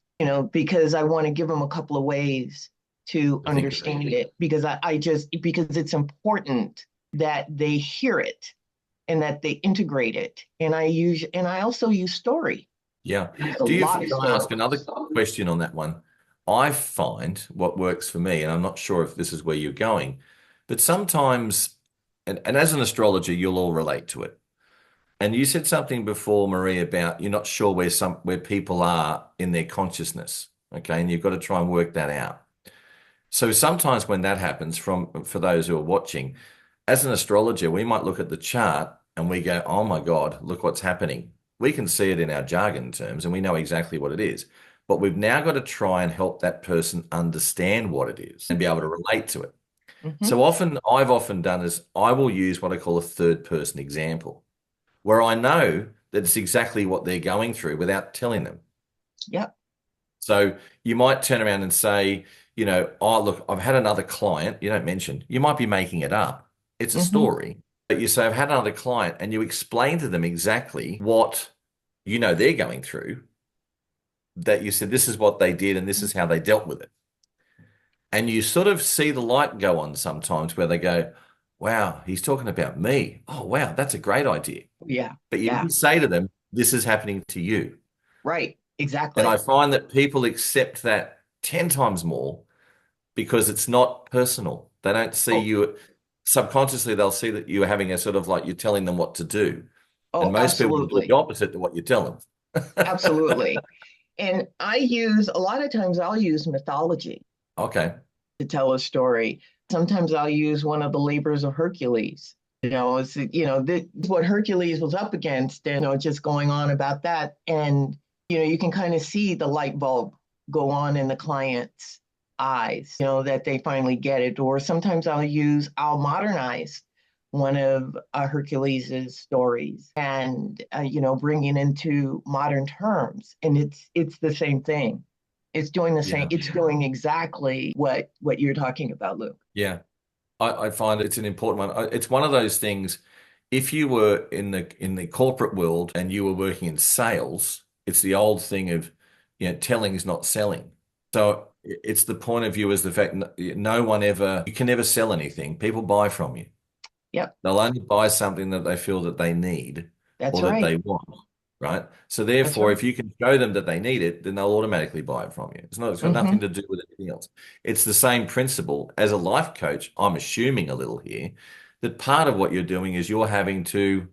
because I want to give them a couple of ways to I think it's understand it because because it's important that they hear it and that they integrate it. And I also use story. yeah. A Do you, lot of can I ask story. another question on that one? I find what works for me, and I'm not sure if this is where you're going, but sometimes, and as an astrologer, you'll all relate to it. And you said something before, Marie, about you're not sure where people are in their consciousness. Okay, and you've got to try and work that out. So sometimes when that happens, for those who are watching, as an astrologer, we might look at the chart and we go, "Oh my God, look what's happening." We can see it in our jargon terms and we know exactly what it is. But we've now got to try and help that person understand what it is and be able to relate to it. Mm-hmm. So I've often done is I will use what I call a third person example where I know that it's exactly what they're going through without telling them. Yep. So you might turn around and say, oh, look, I've had another client. You don't mention, you might be making it up. It's a Hmm. story. But you say, I've had another client, and you explain to them exactly what they're going through, that you said, this is what they did and this is how they dealt with it. And you sort of see the light go on sometimes where they go, wow, he's talking about me. Oh, wow, that's a great idea. Yeah. But you Yeah. didn't say to them, this is happening to you. Right. And I Exactly. find that people accept that 10 times more because it's not personal. They don't see Oh, you subconsciously, they'll see that you're having a sort of like you're telling them what to do. And oh, most people will do the absolutely. opposite to what you tell them. Absolutely. And I use a lot of times I'll use mythology Okay. to tell a story. Sometimes I'll use one of the labors of Hercules. This, what Hercules was up against, and just going on about that. And, you can kind of see the light bulb go on in the client's eyes, that they finally get it. Or sometimes I'll modernize one of Hercules's stories and, bring it into modern terms. And it's the same thing. It's doing the same. Yeah. It's doing exactly what you're talking about, Luke. Yeah. I find it's an important one. It's one of those things. If you were in the corporate world and you were working in sales, it's the old thing of, telling is not selling. So it's the point of view as the fact no one ever, you can never sell anything. People buy from you. Yep, They'll only buy something that they feel that they need that's or that right. they want, right? So That's therefore, right. if you can show them that they need it, then they'll automatically buy it from you. It's got Mm-hmm. nothing to do with anything else. It's the same principle. As a life coach, I'm assuming a little here that part of what you're doing is you're having to,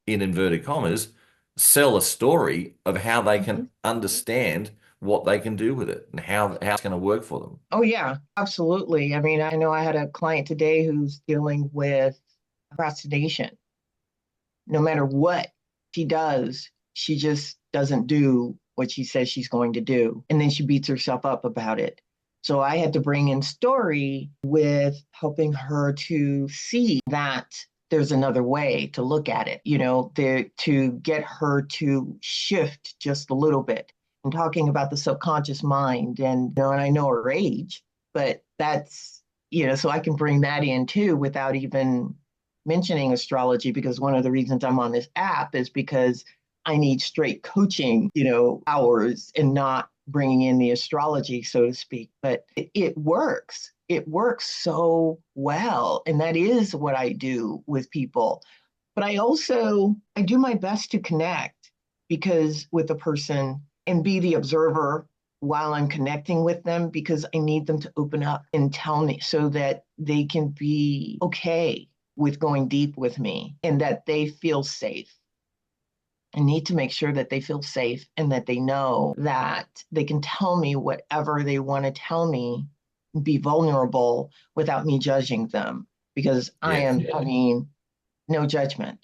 in inverted commas, sell a story of how they Mm-hmm. can understand what they can do with it and how it's going to work for them. Oh, yeah, absolutely. I mean, I know I had a client today who's dealing with procrastination. No matter what she does, she just doesn't do what she says she's going to do. And then she beats herself up about it. So I had to bring in story with helping her to see that there's another way to look at it, to get her to shift just a little bit. And talking about the subconscious mind, and I know her age, but that's, so I can bring that in too without even mentioning astrology, because one of the reasons I'm on this app is because I need straight coaching, hours and not bringing in the astrology, so to speak. But it works. It works so well. And that is what I do with people. But I do my best to connect because with a person and be the observer while I'm connecting with them, because I need them to open up and tell me so that they can be okay with going deep with me and that they feel safe. I need to make sure that they feel safe and that they know that they can tell me whatever they want to tell me, be vulnerable without me judging them. Because Yeah. I mean, no judgment.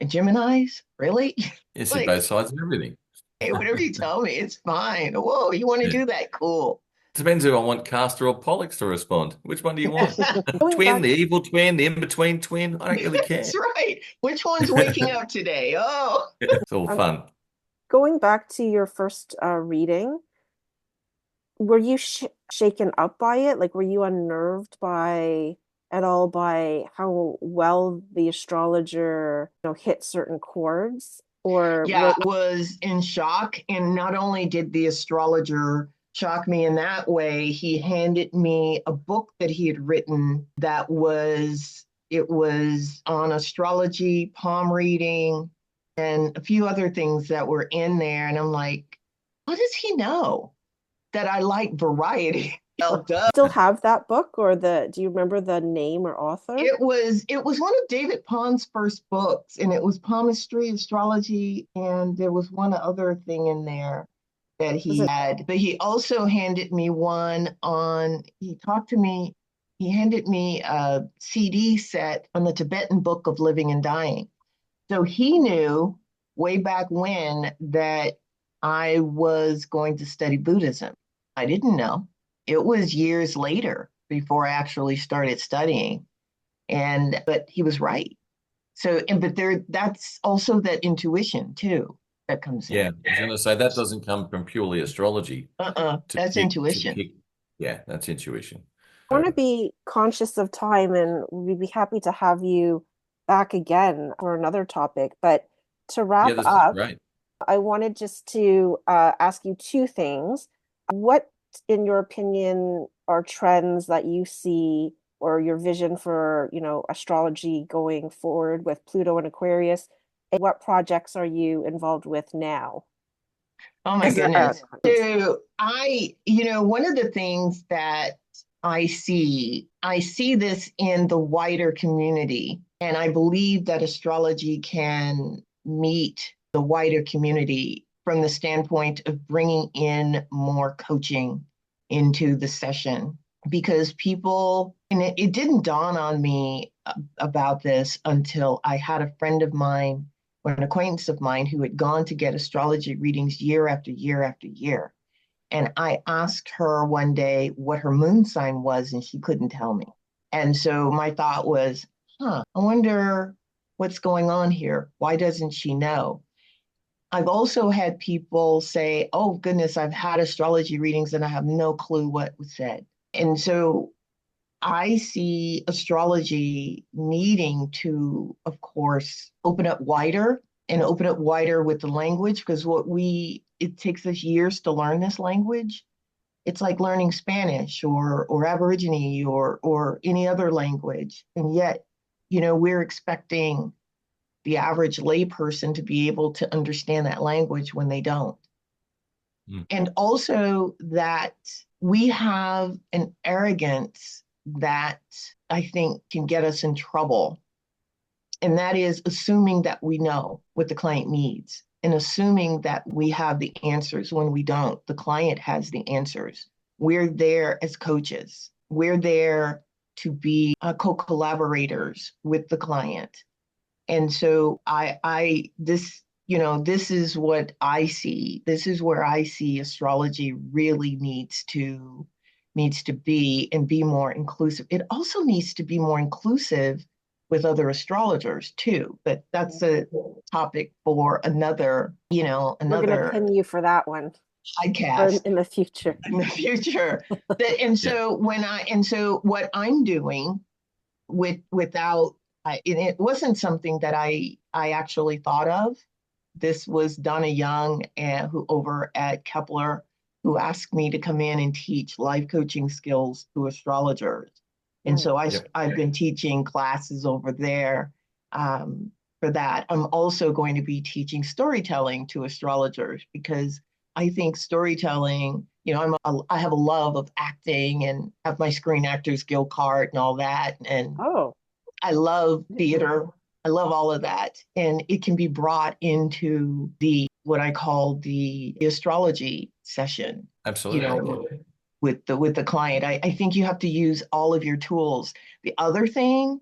And Gemini's, really? You see Like, both sides of everything. hey, whatever you tell me, it's fine. Whoa, you want to Yeah. do that? Cool. Depends if I want Castor or Pollux to respond. Which one do you want? Going Twin, back, the evil twin, the in-between twin? I don't really care. That's right. Which one's waking up today? Oh, It's all um, fun. going back to your first reading, were you shaken up by it? Like, were you unnerved by at all by how well the astrologer, hit certain chords? Or yeah, I was in shock. And not only did the astrologer shock me in that way, he handed me a book that he had written it was on astrology, palm reading, and a few other things that were in there. And I'm like, what does he know? That I like variety. Well, duh. still have that book, or do you remember the name or author? It was one of David Pond's first books, and it was palmistry, astrology, and there was one other thing in there that Was he it had. But he also handed me one on. He talked to me. He handed me a CD set on the Tibetan Book of Living and Dying. So he knew way back when that I was going to study Buddhism. I didn't know. It was years later before I actually started studying. But he was right. So, but that's also that intuition too that comes in. Yeah, I was going to say that doesn't come from purely astrology That's to intuition. pick. Yeah, that's intuition. I want to be conscious of time, and we'd be happy to have you back again for another topic. But to Yeah, wrap this is up, great. I wanted just to ask you two things. What, in your opinion, are trends that you see or your vision for, astrology going forward with Pluto and Aquarius? And what projects are you involved with now? Oh my As goodness. So one of the things that I see this in the wider community, and I believe that astrology can meet the wider community from the standpoint of bringing in more coaching into the session. Because people, and it didn't dawn on me about this until I had a friend of mine, or an acquaintance of mine, who had gone to get astrology readings year after year after year. And I asked her one day what her moon sign was, and she couldn't tell me. And so my thought was, I wonder what's going on here. Why doesn't she know? I've also had people say, oh, goodness, I've had astrology readings and I have no clue what was said. And so I see astrology needing to, of course, open up wider and open up wider with the language, because it takes us years to learn this language. It's like learning Spanish or Aborigine or any other language. And yet, we're expecting the average layperson to be able to understand that language when they don't. Mm. And also that we have an arrogance that I think can get us in trouble. And that is assuming that we know what the client needs and assuming that we have the answers when we don't. The client has the answers. We're there as coaches. We're there to be co-collaborators with the client. And so this is what I see. This is where I see astrology really needs to be and be more inclusive. It also needs to be more inclusive with other astrologers too, but that's a topic for another We're going to pin you for that one podcast in the future. in the future. And so what I'm doing without it wasn't something that I actually thought of. This was Donna Young, who over at Kepler, who asked me to come in and teach life coaching skills to astrologers. And so I've been teaching classes over there for that. I'm also going to be teaching storytelling to astrologers, because I think storytelling, I have a love of acting and have my Screen Actors Guild card and all that. And I love theater. I love all of that. And it can be brought into what I call the astrology session. Absolutely. With the client. I think you have to use all of your tools. The other thing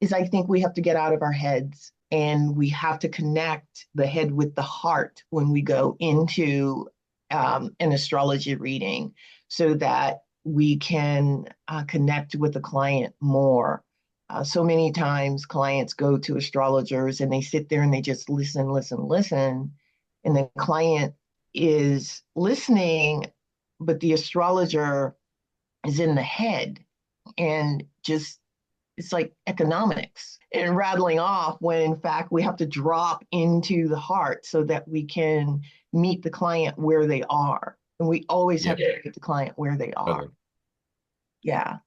is, I think we have to get out of our heads, and we have to connect the head with the heart when we go into an astrology reading, so that we can connect with the client more. So many times clients go to astrologers and they sit there and they just listen, and the client is listening, but the astrologer is in the head and just, it's like economics and rattling off, when in fact we have to drop into the heart so that we can meet the client where they are. And we always have to meet the client where they are. Yeah.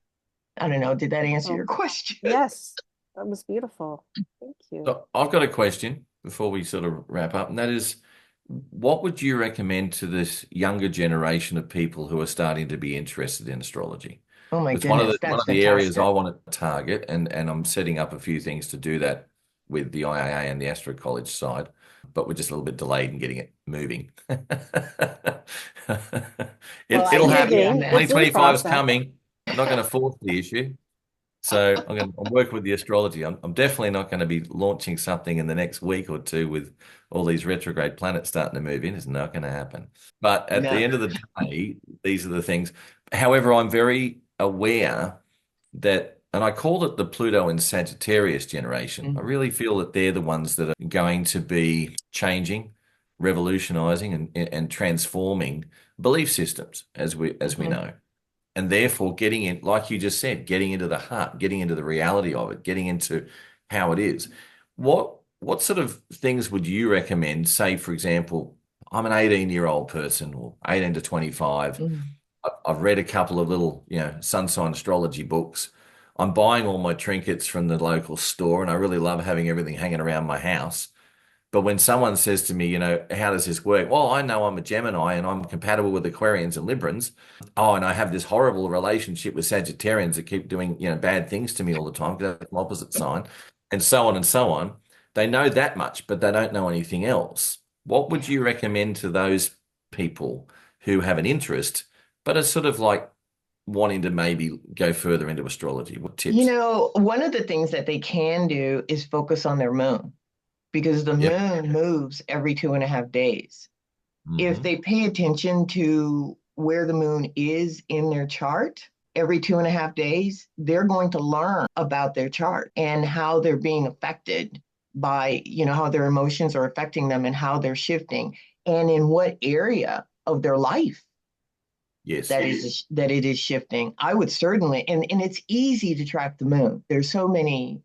I don't know. Did that answer your question? Yes, that was beautiful. Thank you. So I've got a question before we sort of wrap up, and that is, what would you recommend to this younger generation of people who are starting to be interested in astrology? Oh my It's goodness, one that's of the areas fantastic. I want to target, and I'm setting up a few things to do that with the IAA and the Astro College side, but we're just a little bit delayed in getting it moving. It'll happen. moving. It's in 2025 is process. coming. I'm not going to force the issue. So I'm working with the astrology. I'm definitely not going to be launching something in the next week or two with all these retrograde planets starting to move in. It's not going to happen. But at the end of the day, these are the things. However, I'm very aware that, and I call it the Pluto and Sagittarius generation. I really feel that they're the ones that are going to be changing, revolutionizing, and transforming belief systems, as we know. and therefore getting in, like you just said, getting into the heart, getting into the reality of it, getting into how it is. What sort of things would you recommend? Say, for example, I'm an 18-year-old person or 18 to 25. Mm. I've read a couple of little, sun sign astrology books. I'm buying all my trinkets from the local store, and I really love having everything hanging around my house. But when someone says to me, how does this work? Well, I know I'm a Gemini and I'm compatible with Aquarians and Librans. Oh, and I have this horrible relationship with Sagittarians that keep doing, bad things to me all the time because that's my opposite sign, and so on and so on. They know that much, but they don't know anything else. What would you recommend to those people who have an interest, but are sort of like wanting to maybe go further into astrology? What You tips? know, one of the things that they can do is focus on their moon because the Yep. moon moves every 2.5 days. If Hmm. they pay attention to where the moon is in their chart every 2.5 days, they're going to learn about their chart and how they're being affected by, how their emotions are affecting them and how they're shifting and in what area of their life Yes. that it is shifting. I would certainly, and it's easy to track the moon. There's so many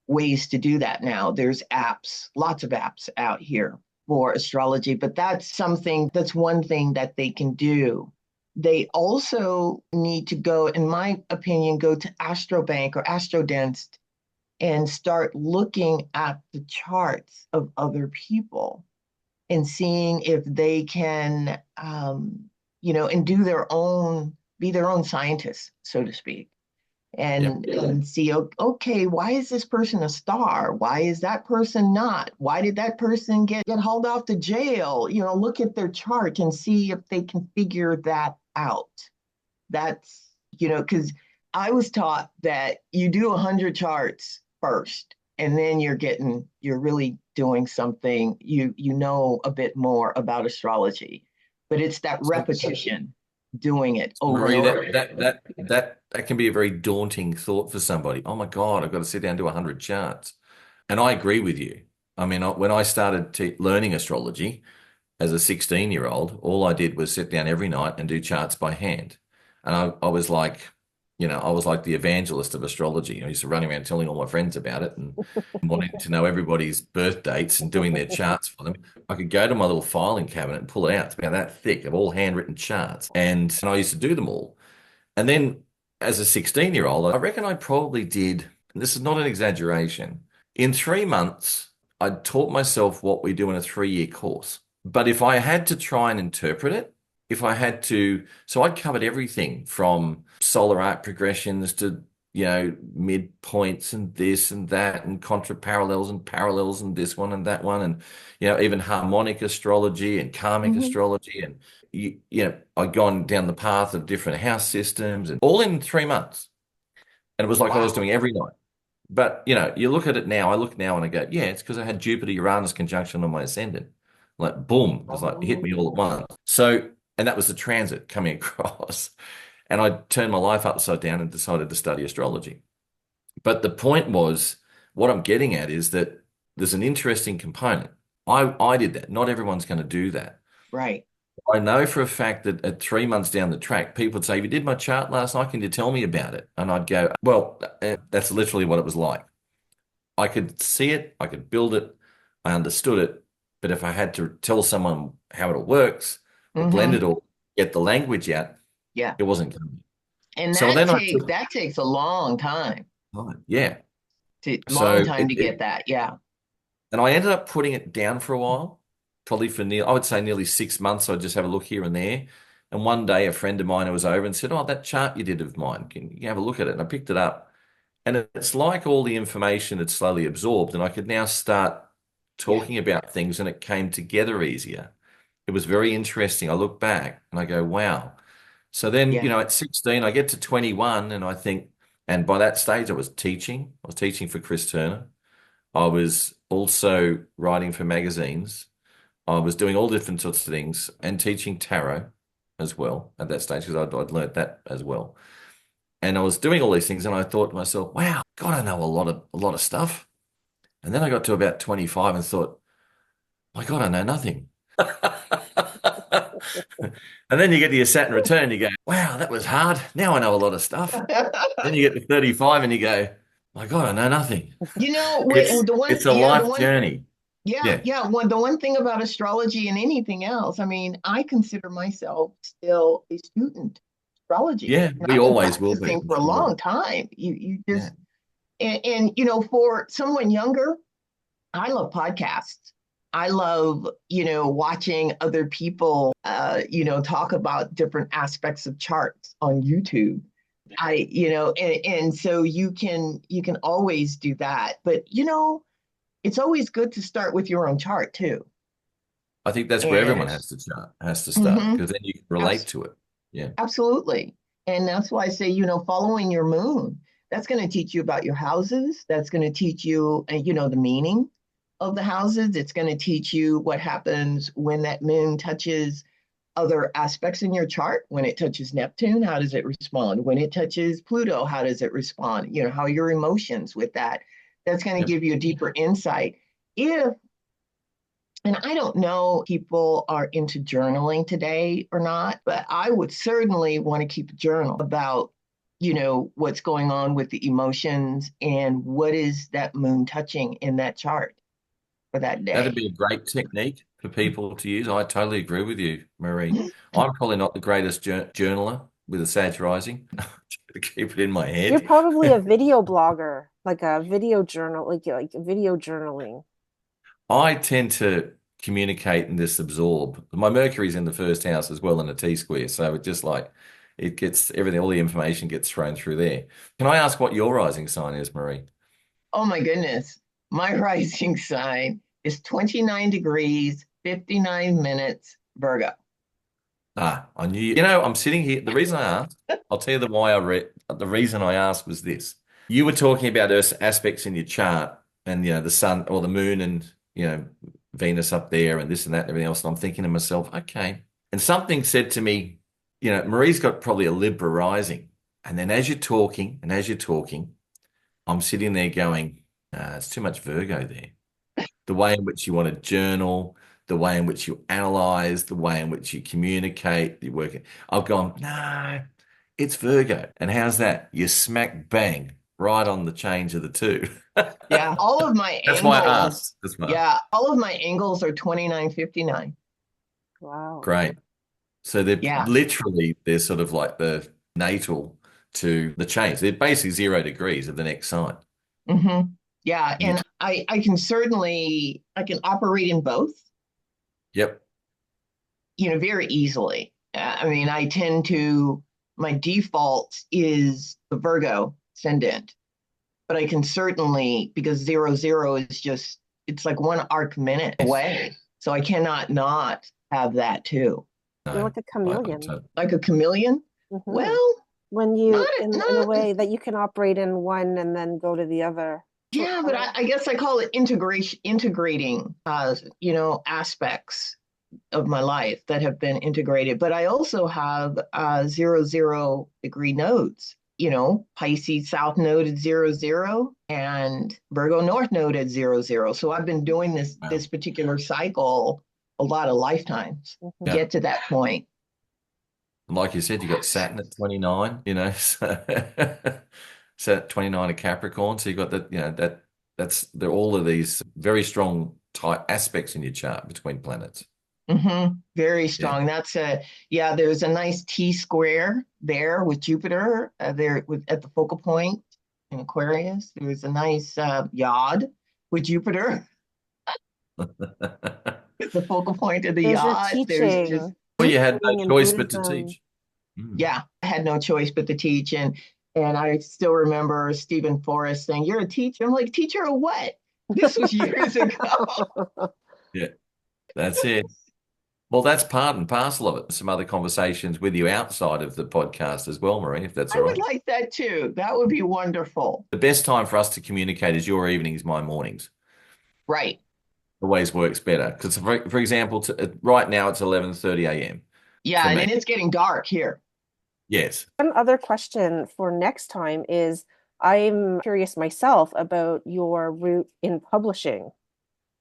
ways to do that now. There's apps, lots of apps out here for astrology, but that's one thing that they can do. They also need to go, in my opinion, go to Astrobank or Astrodensed and start looking at the charts of other people and seeing if they can, and be their own scientists, so to speak, Yep. and see, okay, why is this person a star? Why is that person not? Why did that person get hauled off to jail? Look at their chart and see if they can figure that out. That's, because I was taught that you do 100 charts first, and then you're really doing something, you know a bit more about astrology. But it's that repetition, doing it over and Marie, over. that can be a very daunting thought for somebody. Oh my God, I've got to sit down and do 100 charts. And I agree with you. I mean, when I started learning astrology as a 16-year-old, all I did was sit down every night and do charts by hand. And I was like, I was like the evangelist of astrology. I used to run around telling all my friends about it and wanting to know everybody's birth dates and doing their charts for them. I could go to my little filing cabinet and pull it out. It's about that thick of all handwritten charts. And I used to do them all. And then as a 16-year-old, I reckon I probably did, and this is not an exaggeration, in 3 months, I taught myself what we do in a 3-year course. But if I had to try and interpret it, if I had to, so I covered everything from solar arc progressions to, midpoints and this and that and parallels and this one and that one and, even harmonic astrology and karmic Mhm. astrology and, I'd gone down the path of different house systems and all in 3 months. And it was like I was Wow. doing every night. But, you look at it now, I look now and I go, yeah, it's because I had Jupiter Uranus conjunction on my ascendant. Like, boom, it was like, it hit Oh, me all at once. So, and that was the transit coming across. And I turned my life upside down and decided to study astrology. But the point was, what I'm getting at is that there's an interesting component. I did that. Not everyone's going to do that. right. I know for a fact that at 3 months down the track, people would say, "You did my chart last night. Can you tell me about it?" And I'd go, "Well, that's literally what it was like. I could see it, I could build it, I understood it. But if I had to tell someone how it all works or blend it Hmm. all, get the language out, Yeah. it wasn't coming." And So then I took that takes a long time time. Yeah. long So time to get that. Yeah. and I ended up putting it down for a while, probably for I would say nearly 6 months. I'd just have a look here and there. And one day a friend of mine was over and said, "Oh, that chart you did of mine, can you have a look at it?" And I picked it up. And it's like all the information had slowly absorbed, and I could now start Yeah. talking about things and it came together easier. It was very interesting. I look back and I go, wow. So then, Yeah. at 16, I get to 21 and I think, and by that stage, I was teaching. I was teaching for Chris Turner. I was also writing for magazines. I was doing all different sorts of things and teaching tarot as well at that stage because I'd learned that as well. And I was doing all these things and I thought to myself, wow, God, I know a lot of stuff. And then I got to about 25 and thought, my God, I know nothing. And then you get to your Saturn return, you go, wow, that was hard. Now I know a lot of stuff. Then you get to 35 and you go, my God, I know nothing. It's a life journey. Yeah. The one thing about astrology and anything else, I mean, I consider myself still a student of astrology, Yeah, and we I've been always will be, practicing I'm for a sure. long time. You Yeah. just and for someone younger, I love podcasts. I love, watching other people, talk about different aspects of charts on YouTube. And so you can always do that. But, it's always good to start with your own chart too. I think that's where everyone And has to start, mhm, because then you can relate to it. Yeah. absolutely. And that's why I say, following your moon, that's going to teach you about your houses. That's going to teach you, the meaning of the houses. It's going to teach you what happens when that moon touches other aspects in your chart. When it touches Neptune, how does it respond? When it touches Pluto, how does it respond? How your emotions with that. That's going to Yep. give you a deeper insight. If And I don't know if people are into journaling today or not, but I would certainly want to keep a journal about, what's going on with the emotions and what is that moon touching in that chart for that That'd day. be a great technique for people to use. I totally agree with you, Marie. I'm probably not the greatest journaler with a Sag rising. To keep it in my You're head. probably a video blogger, like a video journal, like video journaling. I tend to communicate and just absorb. My Mercury's in the first house as well in a T square, so it just like it gets everything, all the information gets thrown through there. Can I ask what your rising sign is, Marie? Oh my goodness. My rising sign is 29 degrees, 59 minutes, Virgo. Ah, I knew you. I'm sitting here. The reason I asked, I'll tell you the why I read. The reason I asked was this. You were talking about those aspects in your chart, and the sun or the moon, and Venus up there, and this and that and everything else. And I'm thinking to myself, okay. And something said to me, Marie's got probably a Libra rising. And then as you're talking, I'm sitting there going, it's too much Virgo there. The way in which you want to journal, the way in which you analyze, the way in which you communicate, you work it. I've gone, no, it's Virgo. And how's that? You smack bang right on the change of the two. Yeah, all of my That's why I angles. asked. That's why I asked. Yeah, all of my angles are 29:59. Wow. Great. So Yeah. they're sort of like the natal to the change. They're basically 0 degrees of the next sign. Mm-hmm. Yeah, You, and I can operate in both, yep. very easily. I mean, my default is the Virgo ascendant, but I can certainly, because 00 is just, it's like one arc minute away. So I cannot not have that too. You're No, like a chameleon. Like a chameleon? Hmm. Well, When not, you, in a not, way that you can operate in one and then go to the other. yeah, but I guess I call it integrating, aspects of my life that have been integrated. But I also have 00 degree nodes. Pisces South node at 00 and Virgo North node at 00. So I've been doing this wow. this particular cycle a lot of lifetimes to Mhm. Yeah. get to that point. Like you said, you got Saturn at 29, so at 29 of Capricorn. So you got that, they're all of these very strong type aspects in your chart between planets. Very Yeah. strong. Yeah, there's a nice T square there with Jupiter at the focal point in Aquarius. There's a nice yod with Jupiter at the focal point of the There's your yod. There's just, teaching, Well, you had no including in choice but to Buddhism. teach. Mm. yeah, I had no choice but to teach. And I still remember Stephen Forrest saying, "You're a teacher." I'm like, "Teacher of what?" This was years ago. Yeah, that's it. Well, that's part and parcel of it. Some other conversations with you outside of the podcast as well, Marie, if that's I all would right. like that too. That would be wonderful. The best time for us to communicate is your evenings, my mornings. Right. Always works better. Because, for example, right now it's 11:30 a.m. Yeah, for and me. then it's getting dark here. Yes. One other question for next time is I'm curious myself about your route in publishing.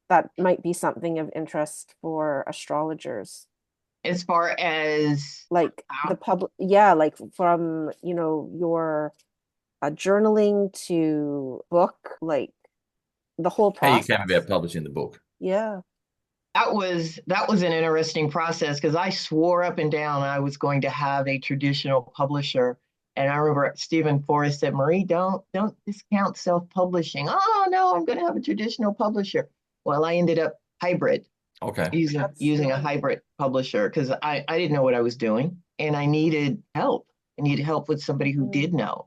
That might be something of interest for astrologers. As far as Like the public, yeah, like from, your journaling to book, like the whole How you came process. about publishing the book? Yeah. that was an interesting process because I swore up and down I was going to have a traditional publisher. And I remember Stephen Forrest said, Marie, don't discount self-publishing. Oh no, I'm going to have a traditional publisher. Well, I ended up hybrid, Okay. using a hybrid publisher because I didn't know what I was doing and I needed help. I needed help with somebody who did know.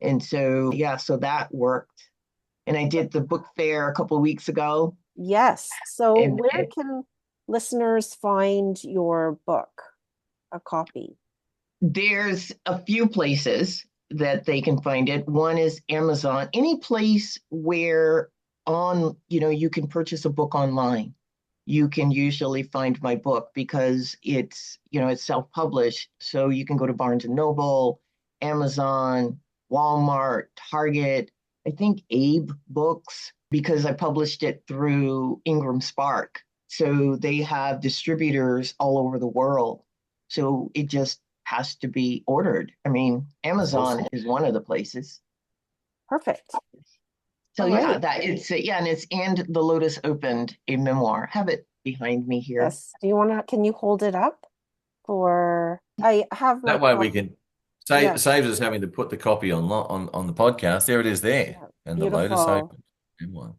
And so yeah, so that worked. And I did the book fair a couple of weeks ago. Yes. So And where can listeners find your book, a copy? there's a few places that they can find it. One is Amazon, any place where you can purchase a book online. You can usually find my book because it's self-published. So you can go to Barnes and Noble, Amazon, Walmart, Target, I think Abe Books, because I published it through Ingram Spark. So they have distributors all over the world. So it just has to be ordered. I mean, Amazon is one of the places. Perfect. So All yeah, right. and the Lotus Opened, a memoir. Have it behind me here. Yes. Can you hold it up I have my That way we copy. can Yeah. saves us having to put the copy on the podcast. There it is there. Yeah. And the Lotus Beautiful. Opened memoir.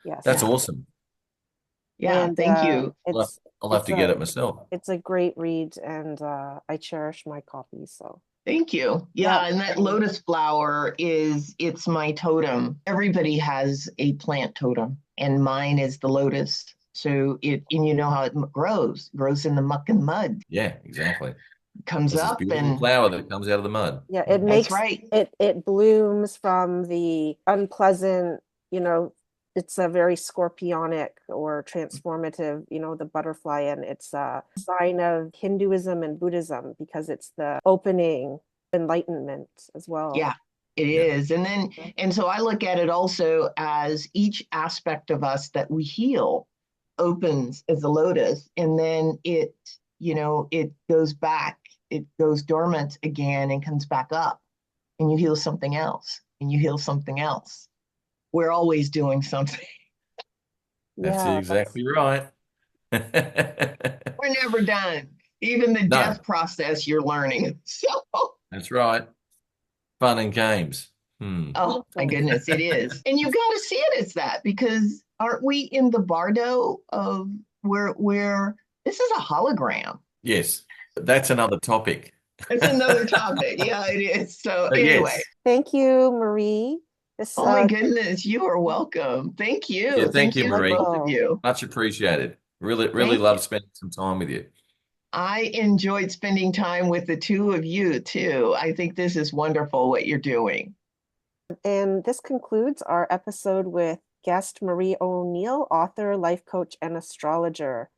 Yes. That's Yeah. awesome. Yeah, And thank you. I'll have to get it myself. it's a great read, and I cherish my copy. So Thank you. yeah. Yeah, and that lotus flower it's my totem. Everybody has a plant totem, and mine is the lotus. So and you know how it grows in the muck and mud. Yeah, exactly. Comes There's this up beautiful and flower that comes out of the mud. Yeah, it that's makes right. it blooms from the unpleasant, it's a very scorpionic or transformative, the butterfly, and it's a sign of Hinduism and Buddhism because it's the opening enlightenment as well. Yeah, it Yeah. is. And so I look at it also as each aspect of us that we heal opens as a lotus, and then it goes back, it goes dormant again and comes back up, and you heal something else, and you heal something else. We're always doing something. That's Yeah, exactly right. We're never done. Even the No, death process, you're learning. So, that's right. Fun and games. Hmm. oh my beautiful. goodness, it is. And you got to see it as that because aren't we in the bardo of where this is a hologram? Yes, that's another topic. It's another topic. Yeah, it is. So But anyway, yes, Thank you, Marie. This oh my goodness, you are welcome. Thank yeah, you. thank Thank you, you to both Marie. of you. Much appreciated. Really, really Thank you. love spending some time with you. I enjoyed spending time with the two of you too. I think this is wonderful what you're doing. And this concludes our episode with guest Marie O'Neill, author, life coach, and astrologer.